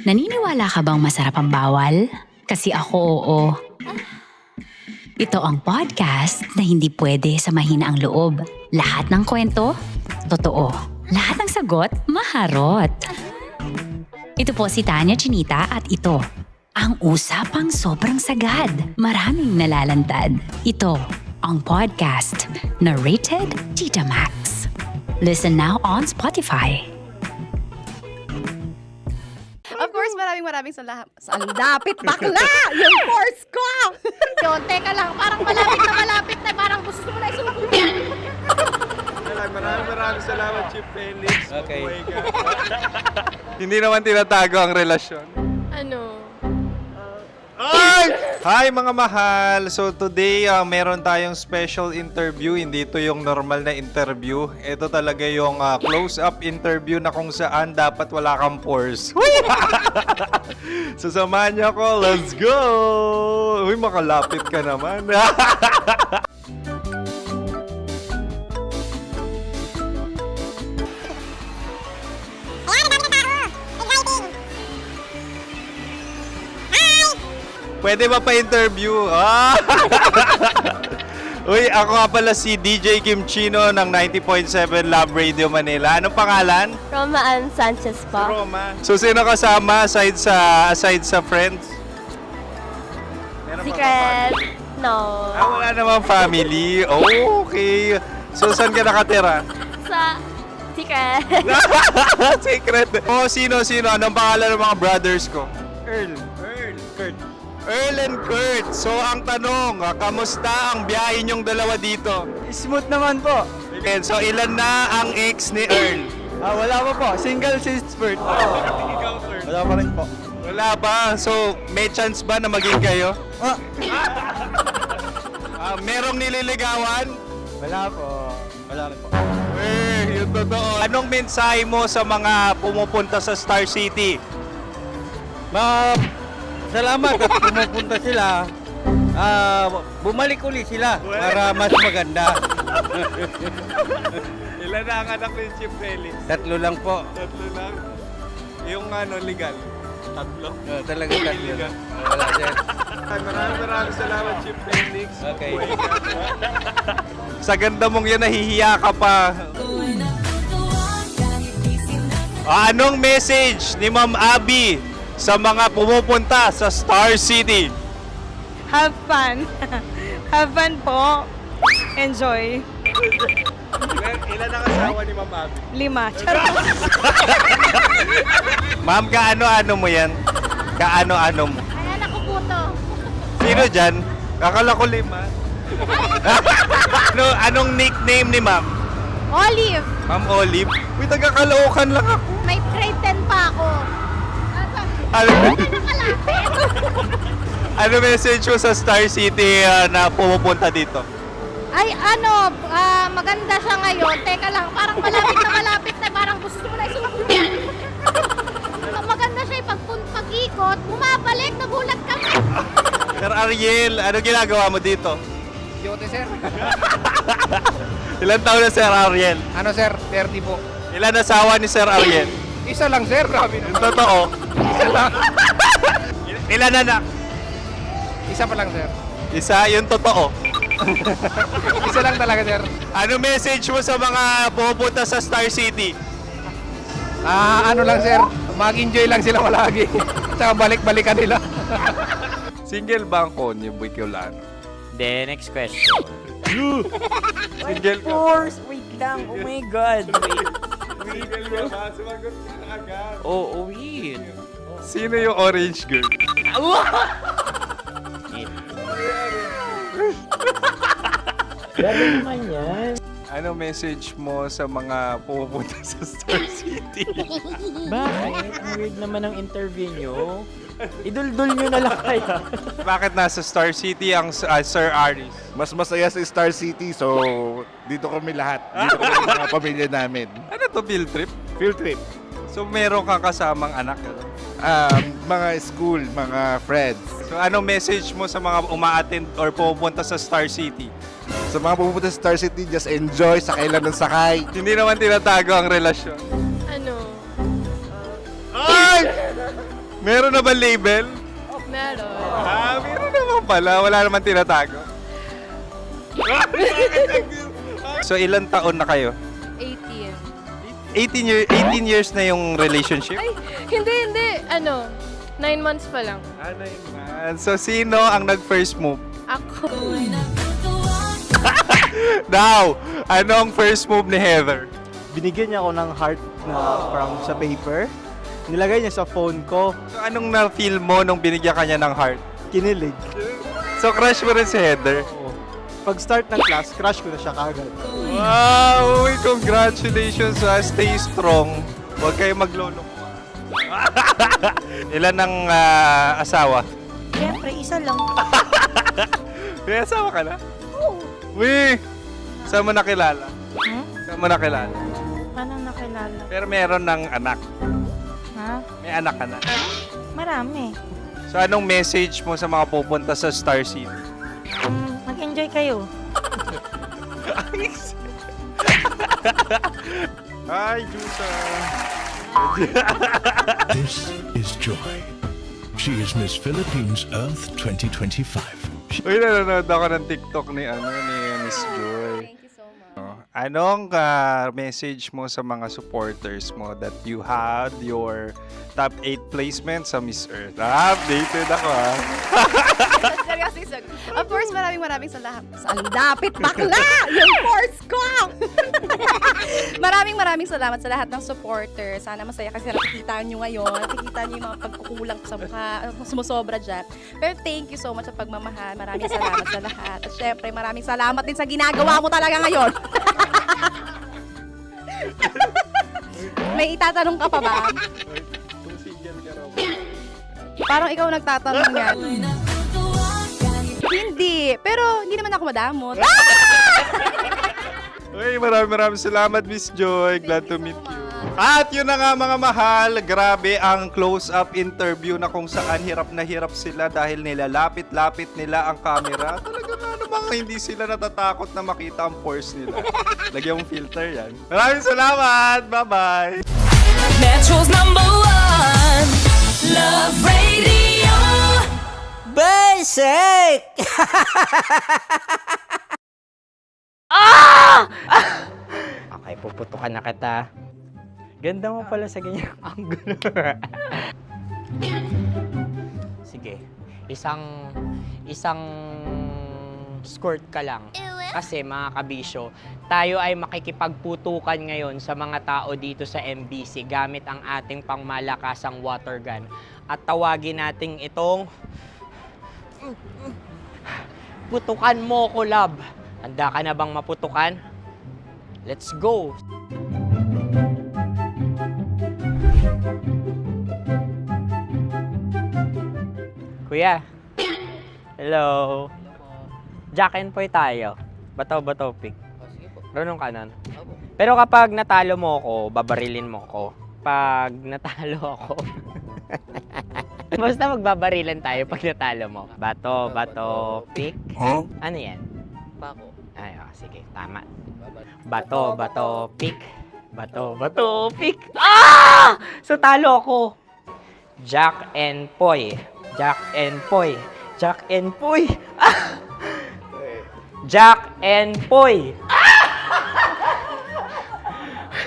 Naniniwala ka bang masarap ang bawal? Kasi ako oo. Ito ang podcast na hindi pwede sa mahina ang loob. Lahat ng kwento, totoo. Lahat ng sagot, maharot. Ito po si Tanya Chinita at ito, ang usapang sobrang sagad. Maraming nalalantad. Ito, ang podcast na rated Tita Max. Listen now on Spotify. Of course, maraming salamat. Ang lapit bakla! Yung force ko! Yun, teka lang, parang malapit na, parang gusto mo na isulat. Maraming salamat, Chief Felix. Okay. Oh my God. Hindi naman tinatago ang relasyon. Ano? Hi mga mahal! So today, meron tayong special interview. Hindi ito yung normal na interview. Ito talaga yung close-up interview na kung saan dapat wala kang pores. So samahan niyo ako. Let's go! Uy, makalapit ka naman. Pwede ba pa-interview? Uy, ako nga pala si DJ Kim Chino ng 90.7 Love Radio Manila. Anong pangalan? Roma Ann Sanchez po. Roma. So, sino kasama aside sa friends? Meron ba Secret. No. wala namang family. Oh, okay. So, saan ka nakatira? Sa Secret. Secret. Oh, sino? Anong pangalan ng mga brothers ko? Earl, Kurt. Earl and Kurt. So, ang tanong, kamusta ang biyahe niyong dalawa dito? Smooth naman po. Okay, so ilan na ang ex ni Earl? Wala pa po. Single since birth. Wala pa rin po. Wala ba? So, may chance ba na maging kayo? Merong nililigawan? Wala po. Wala rin po. Yung totoo. Anong mensahe mo sa mga pumupunta sa Star City? Salamat at pumupunta sila. Bumalik uli sila para mas maganda. Ilan na ang anak ni Chief Felix? 3 lang po. 3 lang? Yung legal? 3? Talaga 3. Wala sir. Maraming salamat, Chief Felix. Okay. Sa ganda mong yan, nahihiya ka pa. Anong message ni Ma'am Abby sa mga pumupunta sa Star City? Have fun. Have fun po. Enjoy. Ilan ang asawa ni Ma'am Abby? 5. Charot. Ma'am, kaano-ano mo yan? Kaano-ano mo? Ayan ako po to. Sino dyan? Akala ko 5. Anong nickname ni Ma'am? Olive. Ma'am Olive? Uy, taga-Caloocan lang ako. May grade 10 pa ako. Ano message mo sa Star City na pumupunta dito? Ay, maganda siya ngayon. Teka lang, parang malapit na, parang gusto mo na isulat. Maganda siya pag-ikot, bumabalik, nagulat ka. Sir Ariel, ano ginagawa mo dito? Yote, sir. Ilan taon na Sir Ariel? Ano, sir? 30 po. Ilan asawa ni Sir Ariel? Isa lang, sir. Grabe na. Yung totoo? Isa lang. Ilan anak? Isa pa lang, sir. Isa, yung totoo. Isa lang talaga, sir. Ano message mo sa mga pupunta sa Star City? Ano lang, sir. Mag-enjoy lang sila palagi. Tsaka balik-balikan nila. Single ba ang Konyo, Boy Kiolano? Then, next question. Single ka? Wait lang. Oh my God. Single ka ba? Sumagot ka na agad. Oh, wait. Sino yung orange girl? Grabe naman yan. Ano message mo sa mga pumupunta sa Star City? Bakit? Ang weird naman ang interview nyo. Idul-dul nyo na lang kaya. Bakit nasa Star City ang Sir Aris? Mas masaya sa Star City, so dito kami lahat. Dito kami mga pamilya namin. Ano to, field trip? Field trip. So meron kang kasamang anak? Ano? Mga school, mga friends. So ano message mo sa mga uma-attend or pupunta sa Star City? Sa mga pupunta sa Star City, just enjoy, sakay lang ng sakay. Hindi naman tinatago ang relasyon. Ano? Ay! Meron na ba label? Meron. Meron naman pala. Wala naman tinatago. So ilan taon na kayo? 18. 18 years na yung relationship? Ay, hindi. 9 months pa lang. 9 months. So sino ang nag-first move? Ako. Now, anong first move ni Heather? Binigyan niya ako ng heart na from sa paper. Nilagay niya sa phone ko. So anong na-feel mo nung binigyan ka niya ng heart? Kinilig. So crush mo rin si Heather? Pag-start ng class, crush ko na siya kagad. Wow! Uy, congratulations ha! Stay strong. Huwag kayo maglolo. Ilan ang asawa? Siyempre, isa lang. May asawa ka na? Oo. Uy! Saan mo nakilala? Saan mo nakilala? Paano nakilala? Pero meron ng anak. Ha? May anak ka na. Marami. So anong message mo sa mga pupunta sa Star City? Mag-enjoy kayo. Hi, Juta! This is Joy. She is Miss Philippines Earth 2025. Uy, nanonood ako ng TikTok ni Miss Joy. Thank you so much. Anong message mo sa mga supporters mo that you had your top 8 placement sa Miss Earth? Updated ako ha. Of course, maraming salamat. Ang dapit bakla! Yung course ko! maraming salamat sa lahat ng supporter. Sana masaya kasi nakikita nyo ngayon. Nakikita nyo yung mga pagkukulang sa mukha, sumusobra dyan. Pero thank you so much sa pagmamahal. Maraming salamat sa lahat. At syempre, maraming salamat din sa ginagawa mo talaga ngayon. May itatanong ka pa ba? Parang ikaw nagtatanong yan. Hindi. Pero hindi naman ako madamot. Uy, maraming salamat, Miss Joy. Glad to meet you. At yun na nga mga mahal, grabe ang close-up interview na kung saan hirap na hirap sila dahil nilalapit-lapit nila ang camera. Talaga nga namang hindi sila natatakot na makita ang pores nila. Lagyan mong filter yan. Maraming salamat! Bye-bye! Metro's #1 Love Radio. Basic! Okay, puputukan na kita. Ganda mo pala sa ganyang angulo. Sige. isang squirt ka lang. Kasi mga kabisyo, tayo ay makikipagputukan ngayon sa mga tao dito sa MBC gamit ang ating pangmalakasang water gun. At tawagin natin itong putukan mo ko, love. Handa ka na bang maputukan? Let's go! Kuya. Hello. Jack and Poy tayo. Bato-bato pick. Runong kanan. Pero kapag natalo mo ako, babarilin mo ako. Pag natalo ako, basta magbabarilan tayo pag natalo mo. Bato, pick. Huh? Ano yan? Bako. Ay, sige, tama. Bato, pick. Bato, pick. Ah! So talo ako. Jack and Poy. Jack and Poy. Jack and Poy. Ah! Jack and Poy.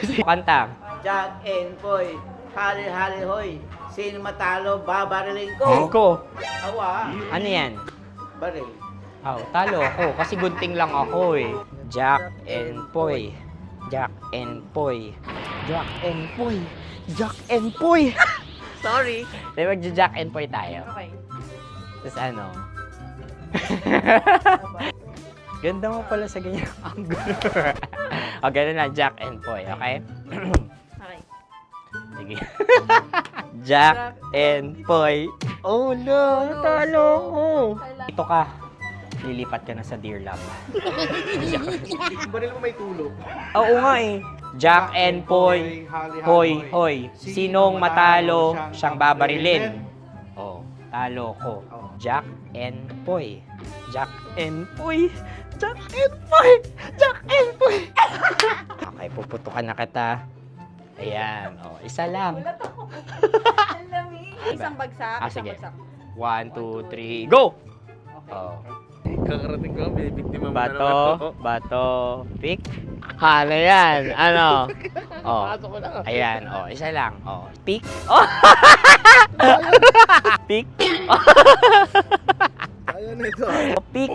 Kanta. Jack and Poy, hali-hali hoy. Sino matalo, babarilin ko. Ko. Awa. Ano yan? Baril. Oh, talo ako kasi gunting lang ako eh. Jack and Poy. Jack and Poy. Jack and Poy. Jack and Poy. Sorry. Di magja-Jack and Poy tayo. Okay. Tapos ano? Ganda mo pala sa ganyan angle. O, ganun na, Jack and Poy, okay? Okay. Sige. Jack and Poy. Oh no, natalo ko. Ito ka. Lilipat ka na sa Dear Love. Baril mo may tulo. Oo nga eh. Jack and Poy. Hoy, hoy. Sinong matalo, siyang babarilin. Oh, talo ko. Jack and Poy. Jack and Poy. Jack and Poy. Jack and Poy. Okay, puputukan na kita. Ayan. Oh, isa lang. Isang bagsak. Sige. 1, 2, 3, go! Oh. Kakarating ko, binibiktima mo Bato, pick. Ano yan? Ano? Oh. Ayan, oh, isa lang. Oh, pick. Oh. Pick. Ayan na ito. Oh, pick.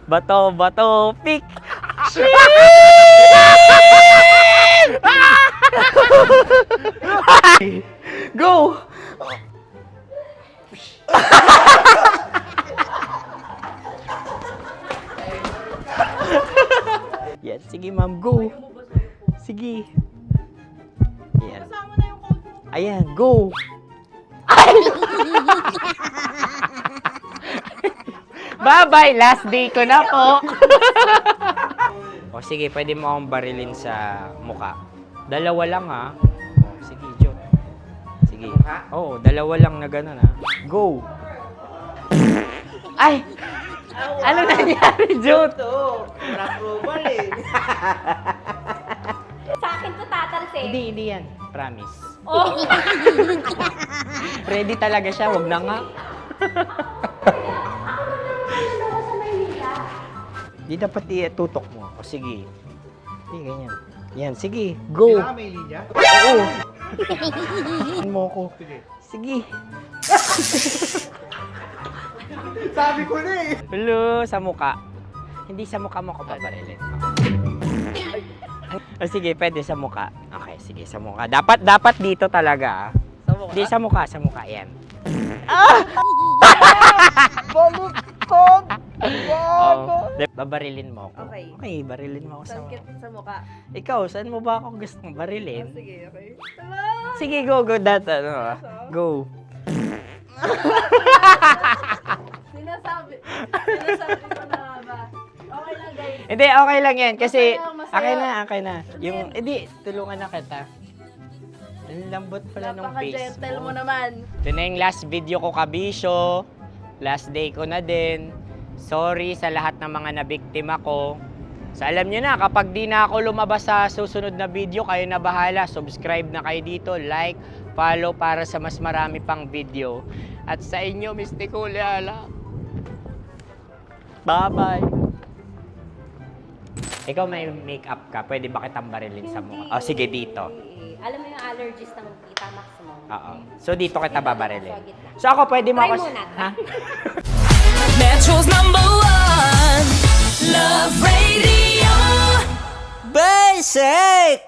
Bato, pick. Go! Yes, sige ma'am, go. Sige. Ayan. Ayan, go. Bye-bye, last day ko na po. O sige, pwede mo akong barilin sa muka. Dalawa lang ha. O, sige, Jot. Sige. Oo, dalawa lang na gano'n ha. Go. Ay! Ano nangyari, Jot? Approval eh. Sa akin to tatalsik. Hindi yan. Promise. Oh. Ready talaga siya, wag na nga. Di dapat itutok mo. O sige. Sige, ganyan. Yan, sige. Go. Kailangan may linya? Oo. Mo ko. Sige. Sabi ko na eh. Hello, sa muka. Hindi sa muka mo ko babarilin. O sige, pwede sa muka. Okay, sige, sa muka. Dapat dito talaga. Hindi sa muka, yan. Ah! Baluktot! Oh, babarilin mo ako. Okay. Okay, barilin mo ako sa Sakit sa mukha. Ikaw, saan mo ba ako gustong barilin? Sige, okay. Sige, go. Go. Sinasabi ko na ba? Okay lang, guys. Hindi, okay lang yan. Kasi, Masaya. okay na. Yung, hindi, tulungan na kita. Ang lambot pala ng face Napaka-gentle mo mo. naman. Ito na yung last video ko, kabisyo. Last day ko na din. Sorry sa lahat ng mga nabiktima ko. So alam nyo na, kapag di na ako lumabas sa susunod na video, kayo na bahala. Subscribe na kayo dito, like, follow para sa mas marami pang video. At sa inyo, Mistiko Leala. Bye-bye. Ikaw may makeup ka, pwede ba kitang barilin sa mukha? Oh, sige, dito. Alam mo yung allergies ng Tita Max mo? Oo. So, dito kita babarilin. So, ako pwede mo Try ako... muna. Ha? Metro's #1 Love Radio. Basic!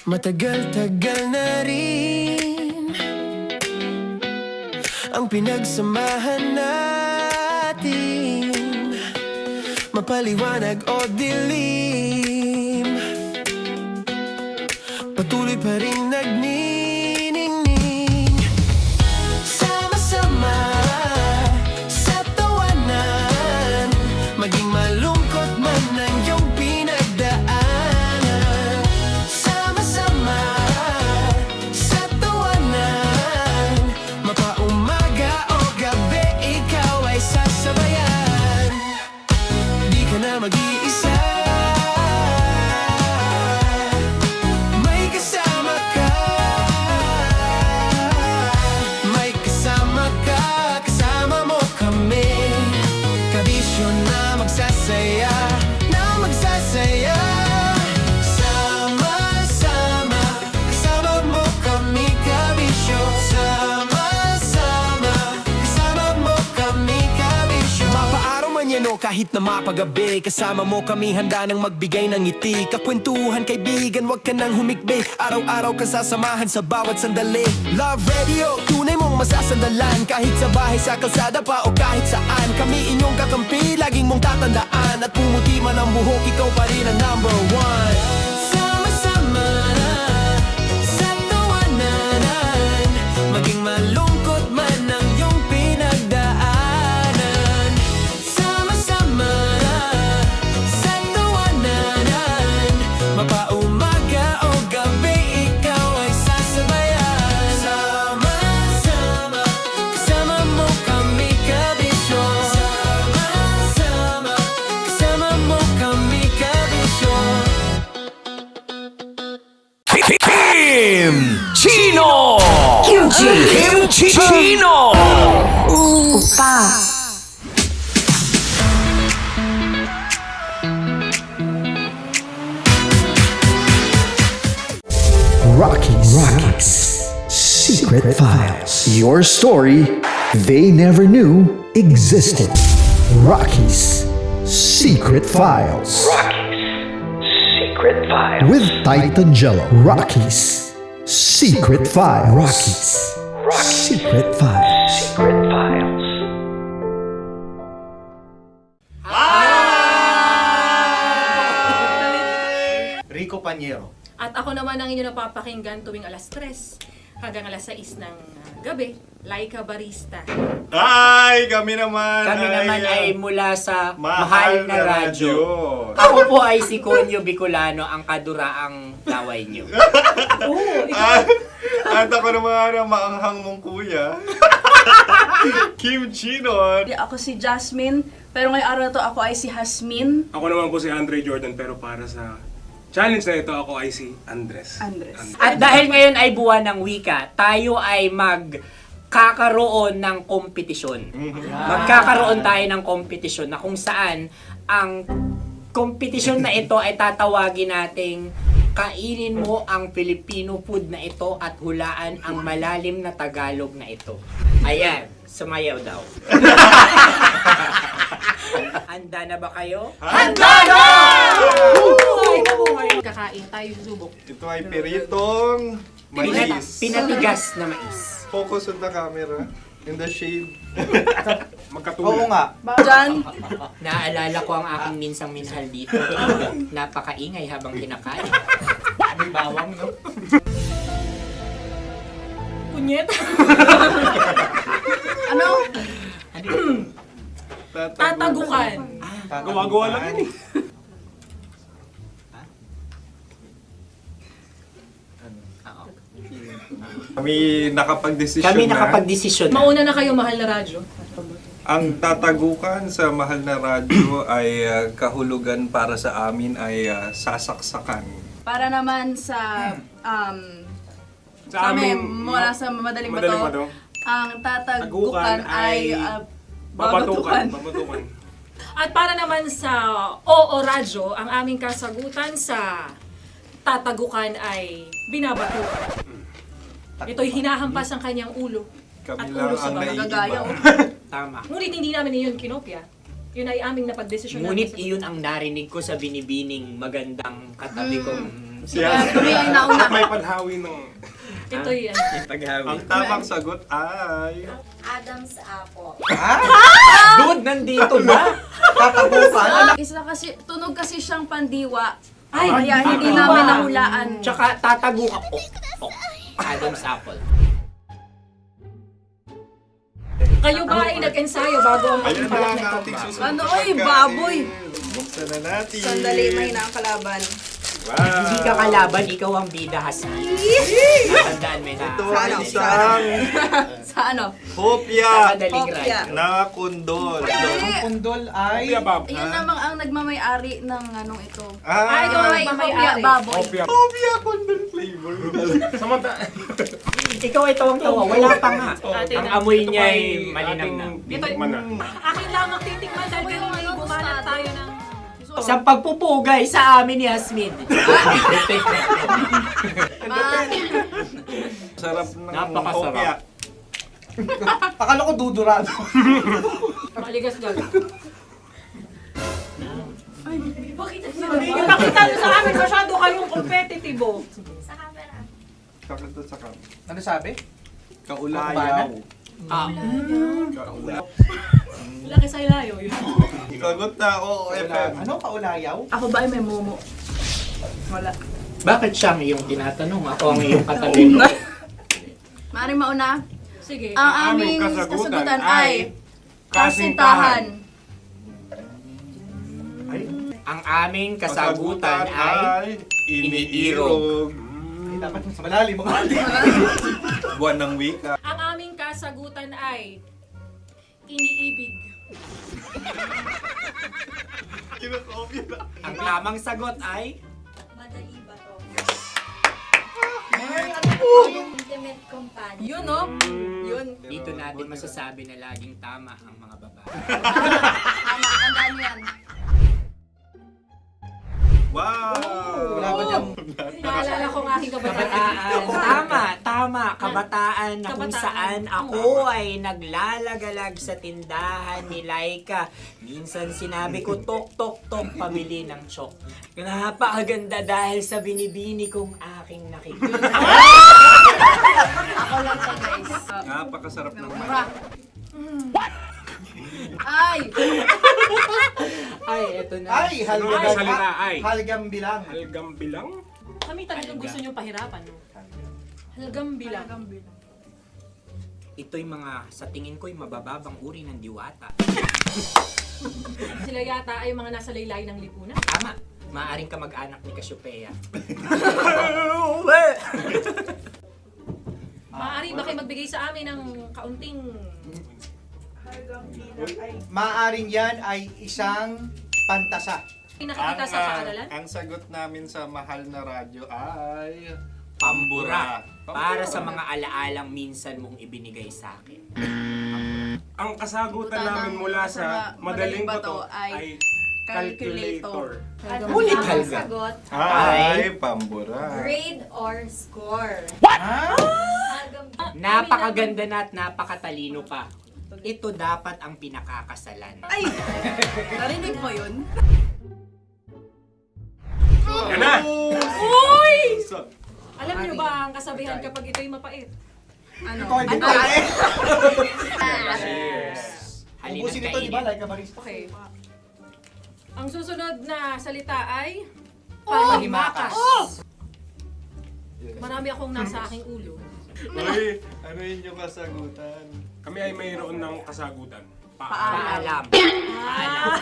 Matagal-tagal na rin ang pinagsamahan natin, mapaliwanag o dilim, patuloy pa rin nagniningning, sama-sama sa tawanan, maging malungkot man ang iyong pinagdaanan. Sama-sama sa tawanan, mapaumaga o gabi, ikaw ay sasabayan. Di ka na mag-iisa, may kasama ka. May kasama ka, kasama mo kami. Kabisyo na magsasaya, na magsasaya. Sama-sama, kasama mo kami, kabisyo. Sama-sama, kasama mo kami, kabisyo. Mapaaraw man yan o kahit na mapagabi, kasama mo kami, handa nang magbigay ng ngiti. Kakwentuhan, kaibigan, wag ka nang humikbi. Araw-araw ka sasamahan sa bawat sandali. Love Radio, tunay mong masasandalan. Kahit sa bahay, sa kalsada pa o kahit saan, kami inyong kakampi, laging mong tatandaan. At pumuti man ang buhok, ikaw pa rin ang #1. Sama-sama sa tawanan, maging malungkot man ang iyong pinagdaanan. Sama-sama sa tawanan, mapaumaga o gabi, ikaw ay sasabayan. Sama-sama, kasama mo kami, kabisyo. Sama-sama, kasama mo kami, kabisyo. Kim Chino! Kim Chino! Upa. Rockies Secret Files. Your story they never knew existed. Rockies Secret Files. Secret Files. With Titan Jello. Rockies Secret Files. Rockies Secret Files. Secret Files. Rico Panyero. At ako naman ang inyo napapakinggan tuwing alas 3 hanggang alas 6 ng gabi, Laika Barista. Ay, kami naman. Kami naman ay mula sa Mahal Mahal na na Radyo. Radyo. Ako po ay si Conyo Bicolano, ang kaduraang laway niyo. At ako naman ang maanghang mong kuya. Kim Chino. Ako si Jasmine, pero ngayong araw na to ako ay si Hasmin. Ako naman po si Andre Jordan, pero para sa challenge na ito, ako ay si Andres. At dahil ngayon ay buwan ng wika, tayo ay magkakaroon ng kompetisyon. Magkakaroon tayo ng kompetisyon na kung saan ang kompetisyon na ito ay tatawagin nating kainin mo ang Filipino food na ito at hulaan ang malalim na Tagalog na ito. Ayan, sumayaw daw. Handa na ba kayo? Handa na! Kakain tayo, subok. Ito ay peritong mais. Pinatigas na mais. Focus on the camera. In the shade. Oo nga. Diyan. Naalala ko ang aking minsang minahal dito. Napakaingay habang kinakain. May bawang, no? Punyet. Ano? Tatagukan. Gawa-gawa lang yun eh. Kami nakapag-desisyon Kami na. nakapag-desisyon na. Mauna na kayo, Mahal na Radyo. Ang tatagukan sa mahal na radyo ay kahulugan para sa amin ay sasaksakan. Para naman sa amin, mula sa madaling bato, ang tatagukan ay babatukan. At para naman sa Oo Radyo, ang aming kasagutan sa tatagukan ay binabatukan. Ito'y hinahampas ang kanyang ulo. Kami At lang ulo sa ang mga naiiba. gagayaw. Tama. Ngunit hindi namin iyon kinopya. Yun ay aming napagdesisyon Ngunit namin. iyon ang narinig ko sa binibining magandang katabi kong Kami ay nauna. May panhawi ng... Ito'y Ang tamang sagot ay... Adam's apple. Dude, nandito ba? Tatagukan? Isa kasi, tunog kasi siyang pandiwa. Ay, Kaya hindi namin nahulaan. Tsaka tatagukan. Adam's apple. Kayo ba ay nag-ensayo bago ang Ayan na pagpalak ang nito? ating susunod Ano, na oy, pagkain. baboy! Buksan na natin. Sandali, may nakakalaban. Wow. Hindi ka kalaban, ikaw ang bida, Hasmi. Natandaan mo na. Ito ay isang Sa ano? hopya Madaling Hopya. ride. na kundol. Hindi. Pundol ay... Yun namang ang nagmamayari ng anong ito. Ah, Ito ay hopya baboy. hopya kundol flavor. Ikaw ay tawang-tawa, wala pa nga. Atin Ang na. amoy niya ay malinam na. Ito'y akin lamang titikman dahil kayo ay bumanat tayo ng... Sa pagpupugay sa amin ni Hasmin. Sarap ng Napakasarap. hopya. Akala ko dudurado. Maligas gaga. Ipakita nyo sa amin, masyado kayong competitive. Kakanta sa kam. Ano sabi? Kaulayaw. Kaulayaw. Laki sa ilayo yun. Sagot na, oo, FM. Ano? Kaulayaw? Ako ba ay may momo? Wala. Bakit siya ang iyong tinatanong? Ako ang iyong katabi. Maaaring mauna. Sige. Ang aming kasagutan ay kasintahan. Ang aming kasagutan ay iniirog. Dapat sa malalim mga Buwan ng wika. Ang aming kasagutan ay iniibig. Ang tamang sagot ay Madali ba to? Intimate companion. Yun, no? Yun. dito natin masasabi na laging tama ang mga babae. Tama, tandaan mo yan. Wow! Wala ba dyan? Naalala ko ang aking kabataan. Kabataan. Tama. Kabataan na kung Kabataan. saan ako ay naglalagalag sa tindahan ni Laika. Minsan sinabi ko, tok, tok, tok, pamili ng chok. Napakaganda dahil sa binibini kong aking nakikita. Ako lang to, guys. Napakasarap ng Mura. Ay! Ay, eto na. Ay, halgam salita ay. Halgam bilang. Halgam bilang? Kami talagang gusto niyong pahirapan, no? Halgam bilang. Ito'y mga, sa tingin ko'y mabababang uri ng diwata. Sila yata ay mga nasa laylay ng lipunan. Tama. Maaring ka mag-anak ni Cassiopeia. Maaari ba kayo magbigay sa amin ng kaunting... Maaring yan ay isang pantasa. Nakikita sa paaralan? Ang sagot namin sa mahal na radyo ay... Pambura. Para sa mga alaalang minsan mong ibinigay sa akin. Ang kasagutan namin mula sa madaling bato ay calculator. Ulit halga. Sagot, Ay, pambura. grade or score. Napakaganda na at napakatalino pa. Ito dapat ang pinakakasalan. Ay! Narinig mo yun? Yan na! Uy! Alam niyo ba ang kasabihan kapag ito'y mapait? Ano? Ano? Halina't Ubusin ito, di ba? kainin. Like a barista. Okay. Ang susunod na salita ay... Panghimakas. Marami akong nasa aking ulo. Uy, ano yun yung kasagutan? Kami ay mayroon ng kasagutan. Paalam. Paalam.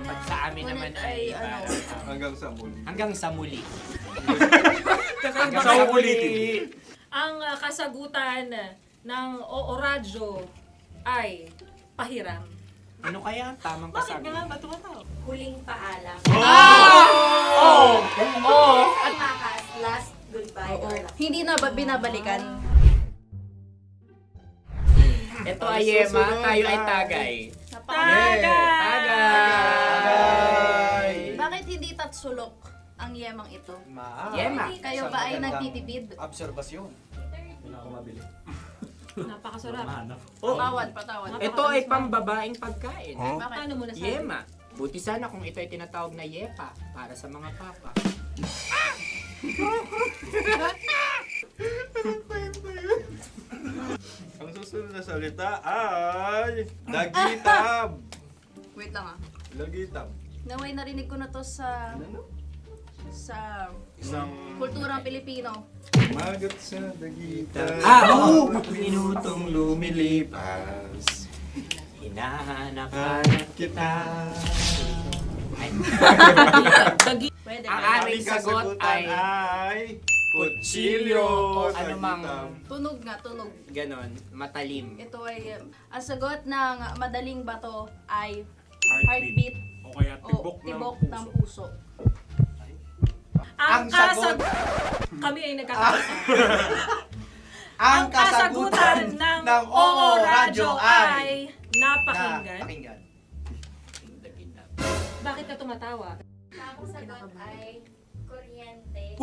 Pag sa amin naman ay Hanggang sa muli. hanggang sa muli. Sa ulitin. Ang kasagutan ng Oo Radyo ay pahiram. Ano kaya ang tamang Bakit kasabi? nga ba tumatawa? Huling paalam. At Last goodbye. hindi na binabalikan. Ito ay Yema, tayo ay Tagay. Bakit hindi tatsulok ang yemang ito? Yema. Kayo ba ay nagtitipid? Obserbasyon. Napakasarap. Patawad. Ito ay pambabaing pagkain. Bakit? Paano mo nasabi? Yema. Buti sana kung ito ay tinatawag na yepa para sa mga papa. Ang susunod na salita ay dagitab. Wait lang ah. Dagitab. Naway narinig ko na to sa Isang kulturang Pilipino. magat sa dagitab. Oo! Minutong lumilipas. Hinahanap kita. Pwede. Ang aming sagot ay kutsilyo. anumang Tunog nga, tunog. ganon, matalim. Ito ay, ang sagot ng madaling bato ay heartbeat O kaya o tibok ng puso. Ang kami ay nagkakaisa. Ang kasagutan ng Oo Radyo ay napakinggan. Bakit ka tumatawa? Ang sagot ay kuryente.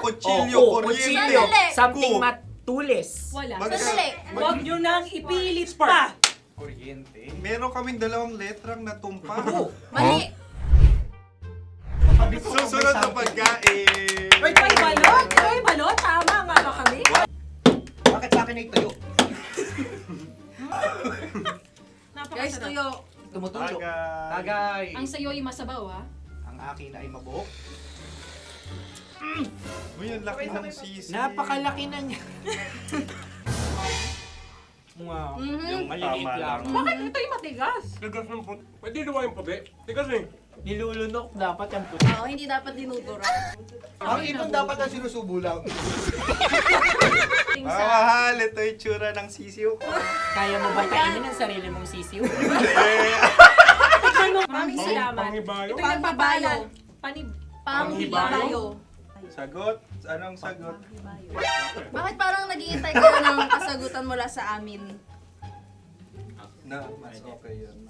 Kutsilyo, kuryente. Something matulis. Wala. Sandali. Huwag nyo nang ipilit pa. Kuryente. Meron kaming dalawang letrang natumpa. Mali. Susunod na pagkain. May balot? May balot? Tama nga ba kami? Bakit sa akin ay tuyo? Guys, tuyo. Tumutulo. Tagay. Tagay. Ang sayo ay masabaw, ha? Ang akin ay mabuhok. Uy, ang laki ng sisi. Napakalaki na niya. Wow. Yung maliliit Tama lang. lang. Bakit ito'y matigas? Tigas ng puti. Pwede nawa yung puti. Tigas eh. Nilulunok dapat yung puti. Oo, hindi dapat dinudura. Ang ibon dapat ang sinusubo lang. Mahal, ito yung tsura ng sisiw. Kaya mo ba kainin ang sarili mong sisiw? Maraming salamat. Pangibayo. Ito yung nagpabalal. Panghibayo. Sagot? Anong sagot? Bakit parang naghihintay kayo ng kasagutan mula sa amin? Na, mas okay yun.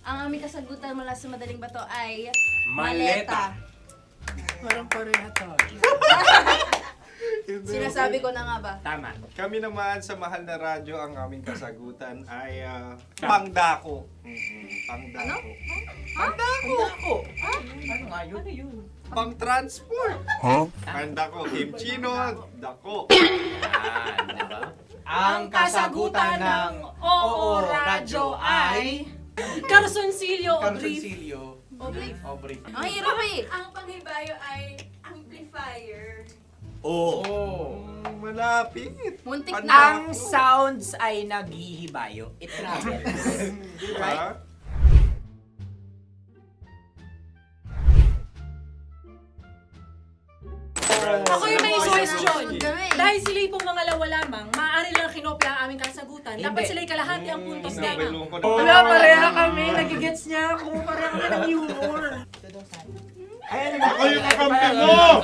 Ang aming kasagutan mula sa madaling bato ay Maleta. Parang pareha tayo. Sinasabi ko na nga ba? Tama. Kami naman sa mahal na radyo, ang aming kasagutan ay pangdako. Pangdako. Pangdako. Ano nga yun? Ano yun? Pang-transport. Pangdako, kimchino, dako. Diba? Ang kasagutan ng Oo Radyo ay Carsoncillo o Brief. Brief. Ang hirap eh. Ang panghibayo ay amplifier. Malapit. Muntik Panda- na. Ang sounds ay naghihibayo. It travels. Diba? Ako yung may suggestion. Kami. Dahil sila yung mga lawa lamang, maaari lang kinopya ang aming kasagutan. Dapat Hindi. sila'y kalahati ang puntos lamang. Nabilo ko na. Wala, pareha kami. Nagigets niya ako. Pareha kami ng humor. Ako yung kakampi mo!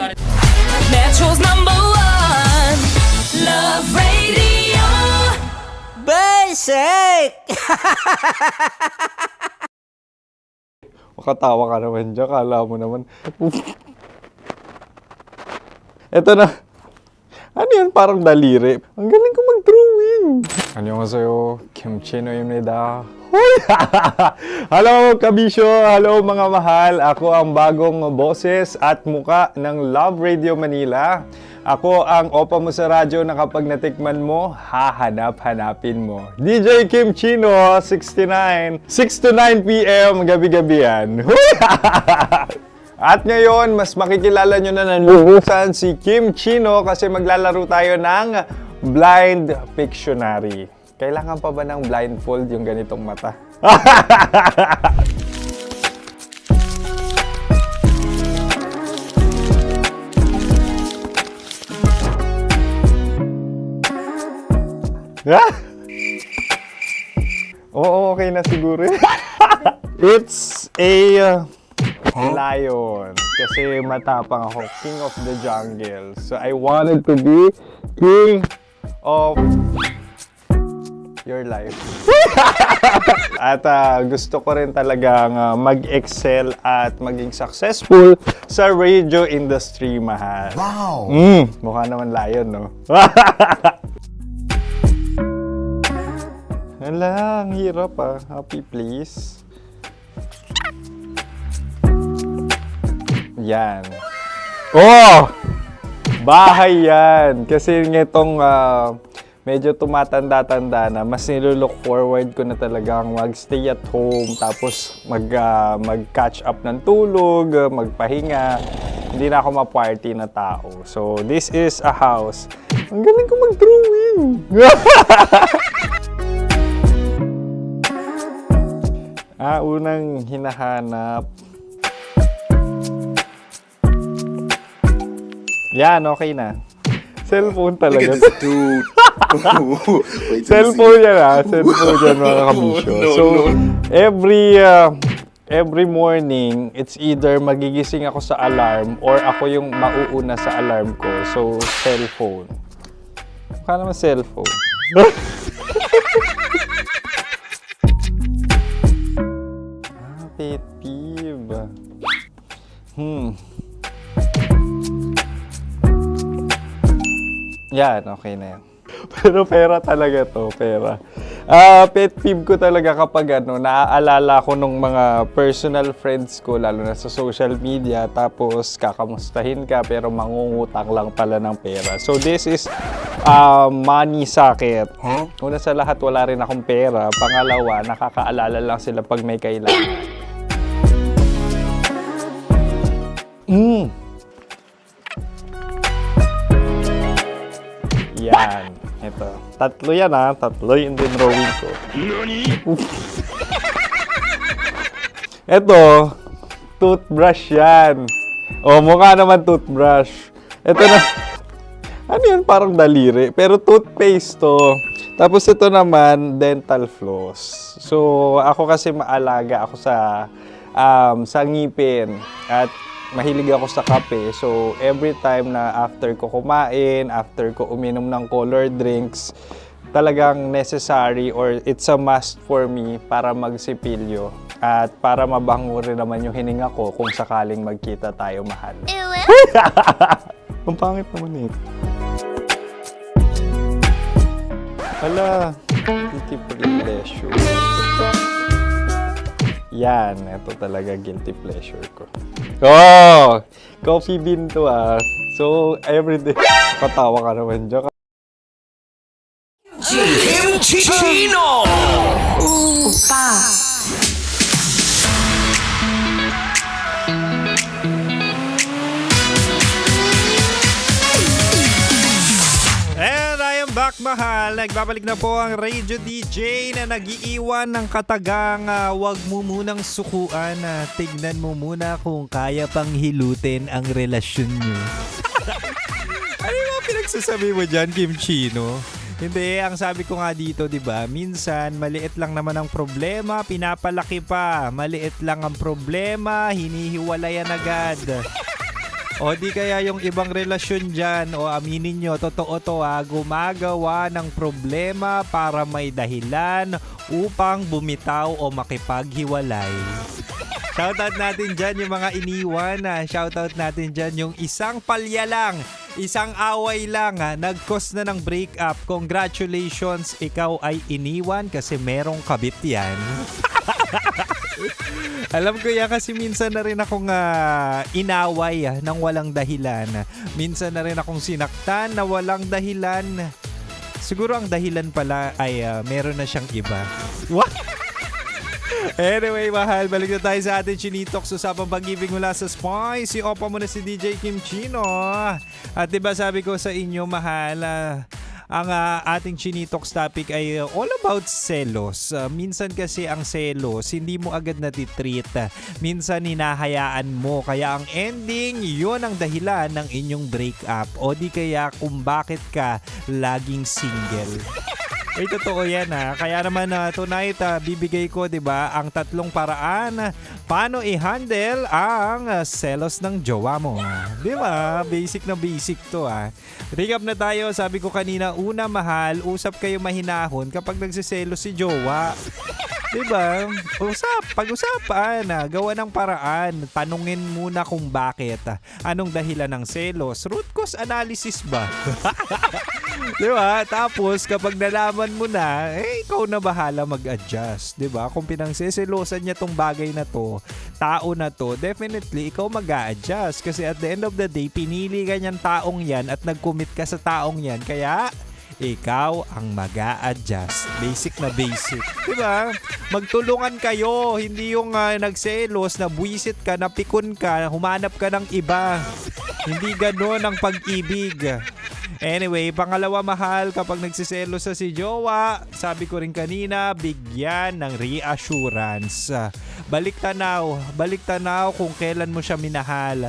Metro's #1 Love Radio. Basic! Makatawa ka naman dyan, kala mo naman. Eto na. Ano yun? Parang daliri. Ang galing ko mag-drawing. 안녕하세요. 김치노입니다. Hello, kabisyo! Hello, mga mahal! Ako ang bagong boses at muka ng Love Radio Manila. Ako ang opa mo sa radyo na kapag natikman mo, hahanap-hanapin mo. DJ Kim Chino, 69. 6 to 9 p.m. gabi-gabi yan. At ngayon, mas makikilala nyo na ng lubusan si Kim Chino kasi maglalaro tayo ng Blind Pictionary. Kailangan pa ba ng blindfold yung ganitong mata? It's a lion. Kasi matapang ako. King of the jungle. So I wanted to be king of your life. At gusto ko rin talagang mag-excel at maging successful sa radio industry, mahal. Wow! Mukha naman lion, no? Hala, ang hirap Happy, please. Yan. Oh! Bahay yan. Kasi nitong medyo tumatanda-tanda na, mas nilook forward ko na talagang mag-stay at home, tapos mag-catch up ng tulog, magpahinga. Hindi na ako ma-party na tao. So, this is a house. Ang galing ko mag-drawing! Unang hinahanap. Yan, okay na. Cellphone talaga. Look at this dude. Wait till Cellphone you see. yan Cellphone yan, mga kabisyo. So, every morning, it's either magigising ako sa alarm or ako yung mauuna sa alarm ko. So, cellphone. Mukha naman cellphone. Pet peeve. Yan, okay na yan. Pero pera talaga to, pera. Pet peeve ko talaga kapag naaalala ko nung mga personal friends ko, lalo na sa social media, tapos kakamustahin ka pero mangungutang lang pala ng pera. So this is money sakit. Una sa lahat, wala rin akong pera. Pangalawa, nakakaalala lang sila pag may kailangan. Yan. Ito. Tatlo yan Tatlo yung dinrawing ko. Ito. Toothbrush yan. Mukha naman toothbrush. Ito na. Ano yan? Parang daliri. Pero toothpaste to. Tapos ito naman, dental floss. So, ako kasi maalaga ako sa ngipin. At mahilig ako sa kape. So, every time na after ko kumain, after ko uminom ng colored drinks, talagang necessary or it's a must for me para magsipilyo. At para mabango rin naman yung hininga ko kung sakaling magkita tayo, mahal. Ang pangit naman Hala, guilty pleasure. Yan, ito talaga guilty pleasure ko. Coffee bean to So, everyday. Katawa ka naman dyan. Kimchi Chino! Upa! And I am back, mahal. Nagbabalik na po ang Radio DJ na nag-iiwan ng katagang wag mo munang sukuan. Tignan mo muna kung kaya pang hilutin ang relasyon nyo. Ano yung pinagsasabi mo dyan, Kim Chino? Hindi, ang sabi ko nga dito, di ba? Minsan, maliit lang naman ang problema, pinapalaki pa. Maliit lang ang problema, hinihiwalayan agad. O di kaya yung ibang relasyon dyan, o aminin nyo, totoo to gumagawa ng problema para may dahilan upang bumitaw o makipaghiwalay. Shoutout natin dyan yung mga iniwan. Shoutout natin dyan yung isang palya lang, isang away lang, nag-cause na ng breakup. Congratulations, ikaw ay iniwan kasi merong kabit yan. Alam ko yan kasi minsan na rin akong inaway ng walang dahilan. Minsan na rin akong sinaktan na walang dahilan. Siguro ang dahilan pala ay meron na siyang iba. What? Anyway, mahal, balik na tayo sa ating Chinitox. Usapang pag-ibig mula sa Spice. Opa mo na si DJ Kim Chino. At diba sabi ko sa inyo, mahal, ang ating Chinitox topic ay all about selos. Minsan kasi ang selos, hindi mo agad natitreat. Minsan hinahayaan mo. Kaya ang ending, yun ang dahilan ng inyong breakup. O di kaya kung bakit ka laging single. Ay, totoo yan Kaya naman tonight bibigay ko, 'di ba, ang 3 paraan paano i-handle ang selos ng jowa mo. 'Di ba? Basic na basic 'to Recap na tayo. Sabi ko kanina, una, mahal, usap kayo mahinahon kapag nagsiselos si jowa. 'Di ba? Pag-usapan, gawa ng paraan. Tanungin muna kung bakit. Anong dahilan ng selos? Root cause analysis ba? 'Di ba? Tapos kapag nalaman mo na, ikaw na bahala mag-adjust, 'di ba? Kung pinangseselosan niya tong bagay na to, tao na to, definitely ikaw mag-a-adjust kasi at the end of the day, pinili ka niyang taong 'yan at nag-commit ka sa taong 'yan. Kaya ikaw ang mag-a-adjust. Basic na basic. Diba? Magtulungan kayo. Hindi yung nagselos, na buwisit ka, napikon ka, humanap ka ng iba. Hindi ganon ang pag-ibig. Anyway, pangalawa, mahal, kapag nagsiselos sa si jowa, sabi ko rin kanina, bigyan ng reassurance. Balik tanaw kung kailan mo siya minahal.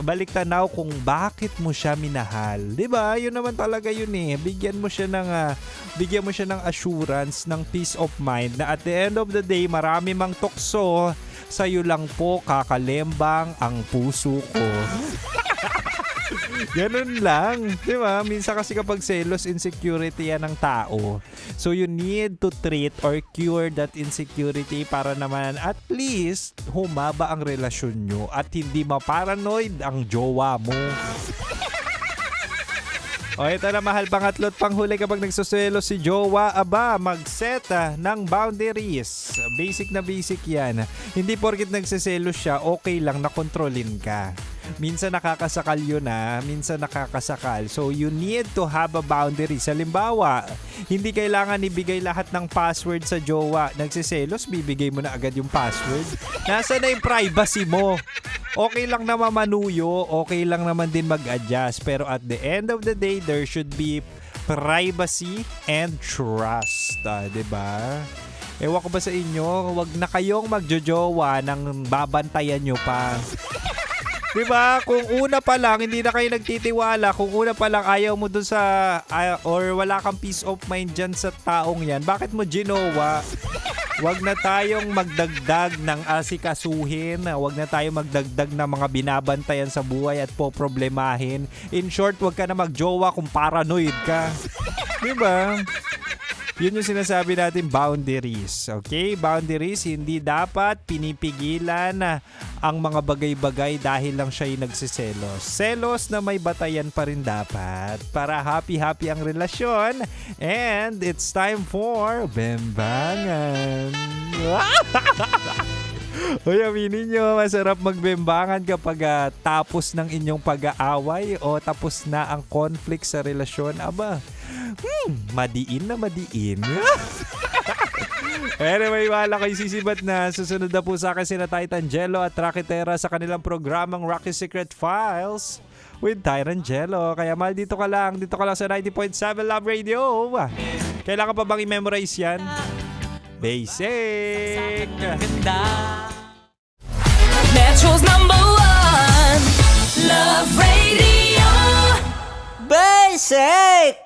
Balik tanaw kung bakit mo siya minahal. 'Di ba? Yun naman talaga yun Bigyan mo siya ng assurance, ng peace of mind na at the end of the day, marami mang tukso, sa'yo lang po kakalembang ang puso ko. Ganun lang. Diba? Minsan kasi kapag selos, insecurity yan ng tao. So you need to treat or cure that insecurity para naman at least humaba ang relasyon nyo at hindi maparanoid ang jowa mo. O ito na, mahal, pangatlo at panghuli, kapag nagsuselo si jowa, mag-set ng boundaries. Basic na basic yan. Hindi porkit nagsiselo siya, okay lang na kontrolin ka. Minsan nakakasakal yun minsan nakakasakal. So you need to have a boundary. Halimbawa, hindi kailangan ibigay lahat ng password sa jowa. Nagsiselos, bibigay mo na agad yung password. Nasaan na yung privacy mo? Okay lang na mamanuyo, okay lang naman din mag-adjust. Pero at the end of the day, there should be privacy and trust. Diba? Ewan ko ba sa inyo, wag na kayong magjojowa nang babantayan nyo pa. Diba? Kung una pa lang, hindi na kayo nagtitiwala. Kung una pa lang, ayaw mo dun sa, or wala kang peace of mind dyan sa taong yan, bakit mo ginawa? Huwag na tayong magdagdag ng asikasuhin. Huwag na tayong magdagdag ng mga binabantayan sa buhay at poproblemahin. In short, huwag ka na magjowa kung paranoid ka. Diba? Yun yung sinasabi natin, boundaries. Okay? Boundaries, hindi dapat pinipigilan ang mga bagay-bagay dahil lang siya'y nagsiselos. Selos na may batayan pa rin dapat para happy-happy ang relasyon. And it's time for Bembangan. Uy, aminin nyo, masarap magbembangan kapag tapos ng inyong pag-aaway o tapos na ang conflict sa relasyon. Madiin na madiin. Anyway, wala kayo sisibat na. Susunod na po sa akin sina Titangelo at Rakitera sa kanilang programang Rocky Secret Files with Titangelo. Kaya mahal, dito ka lang sa 90.7 Love Radio. Kailangan pa bang i-memorize yan? Basic! Metro's #1 Love Radio. Basic!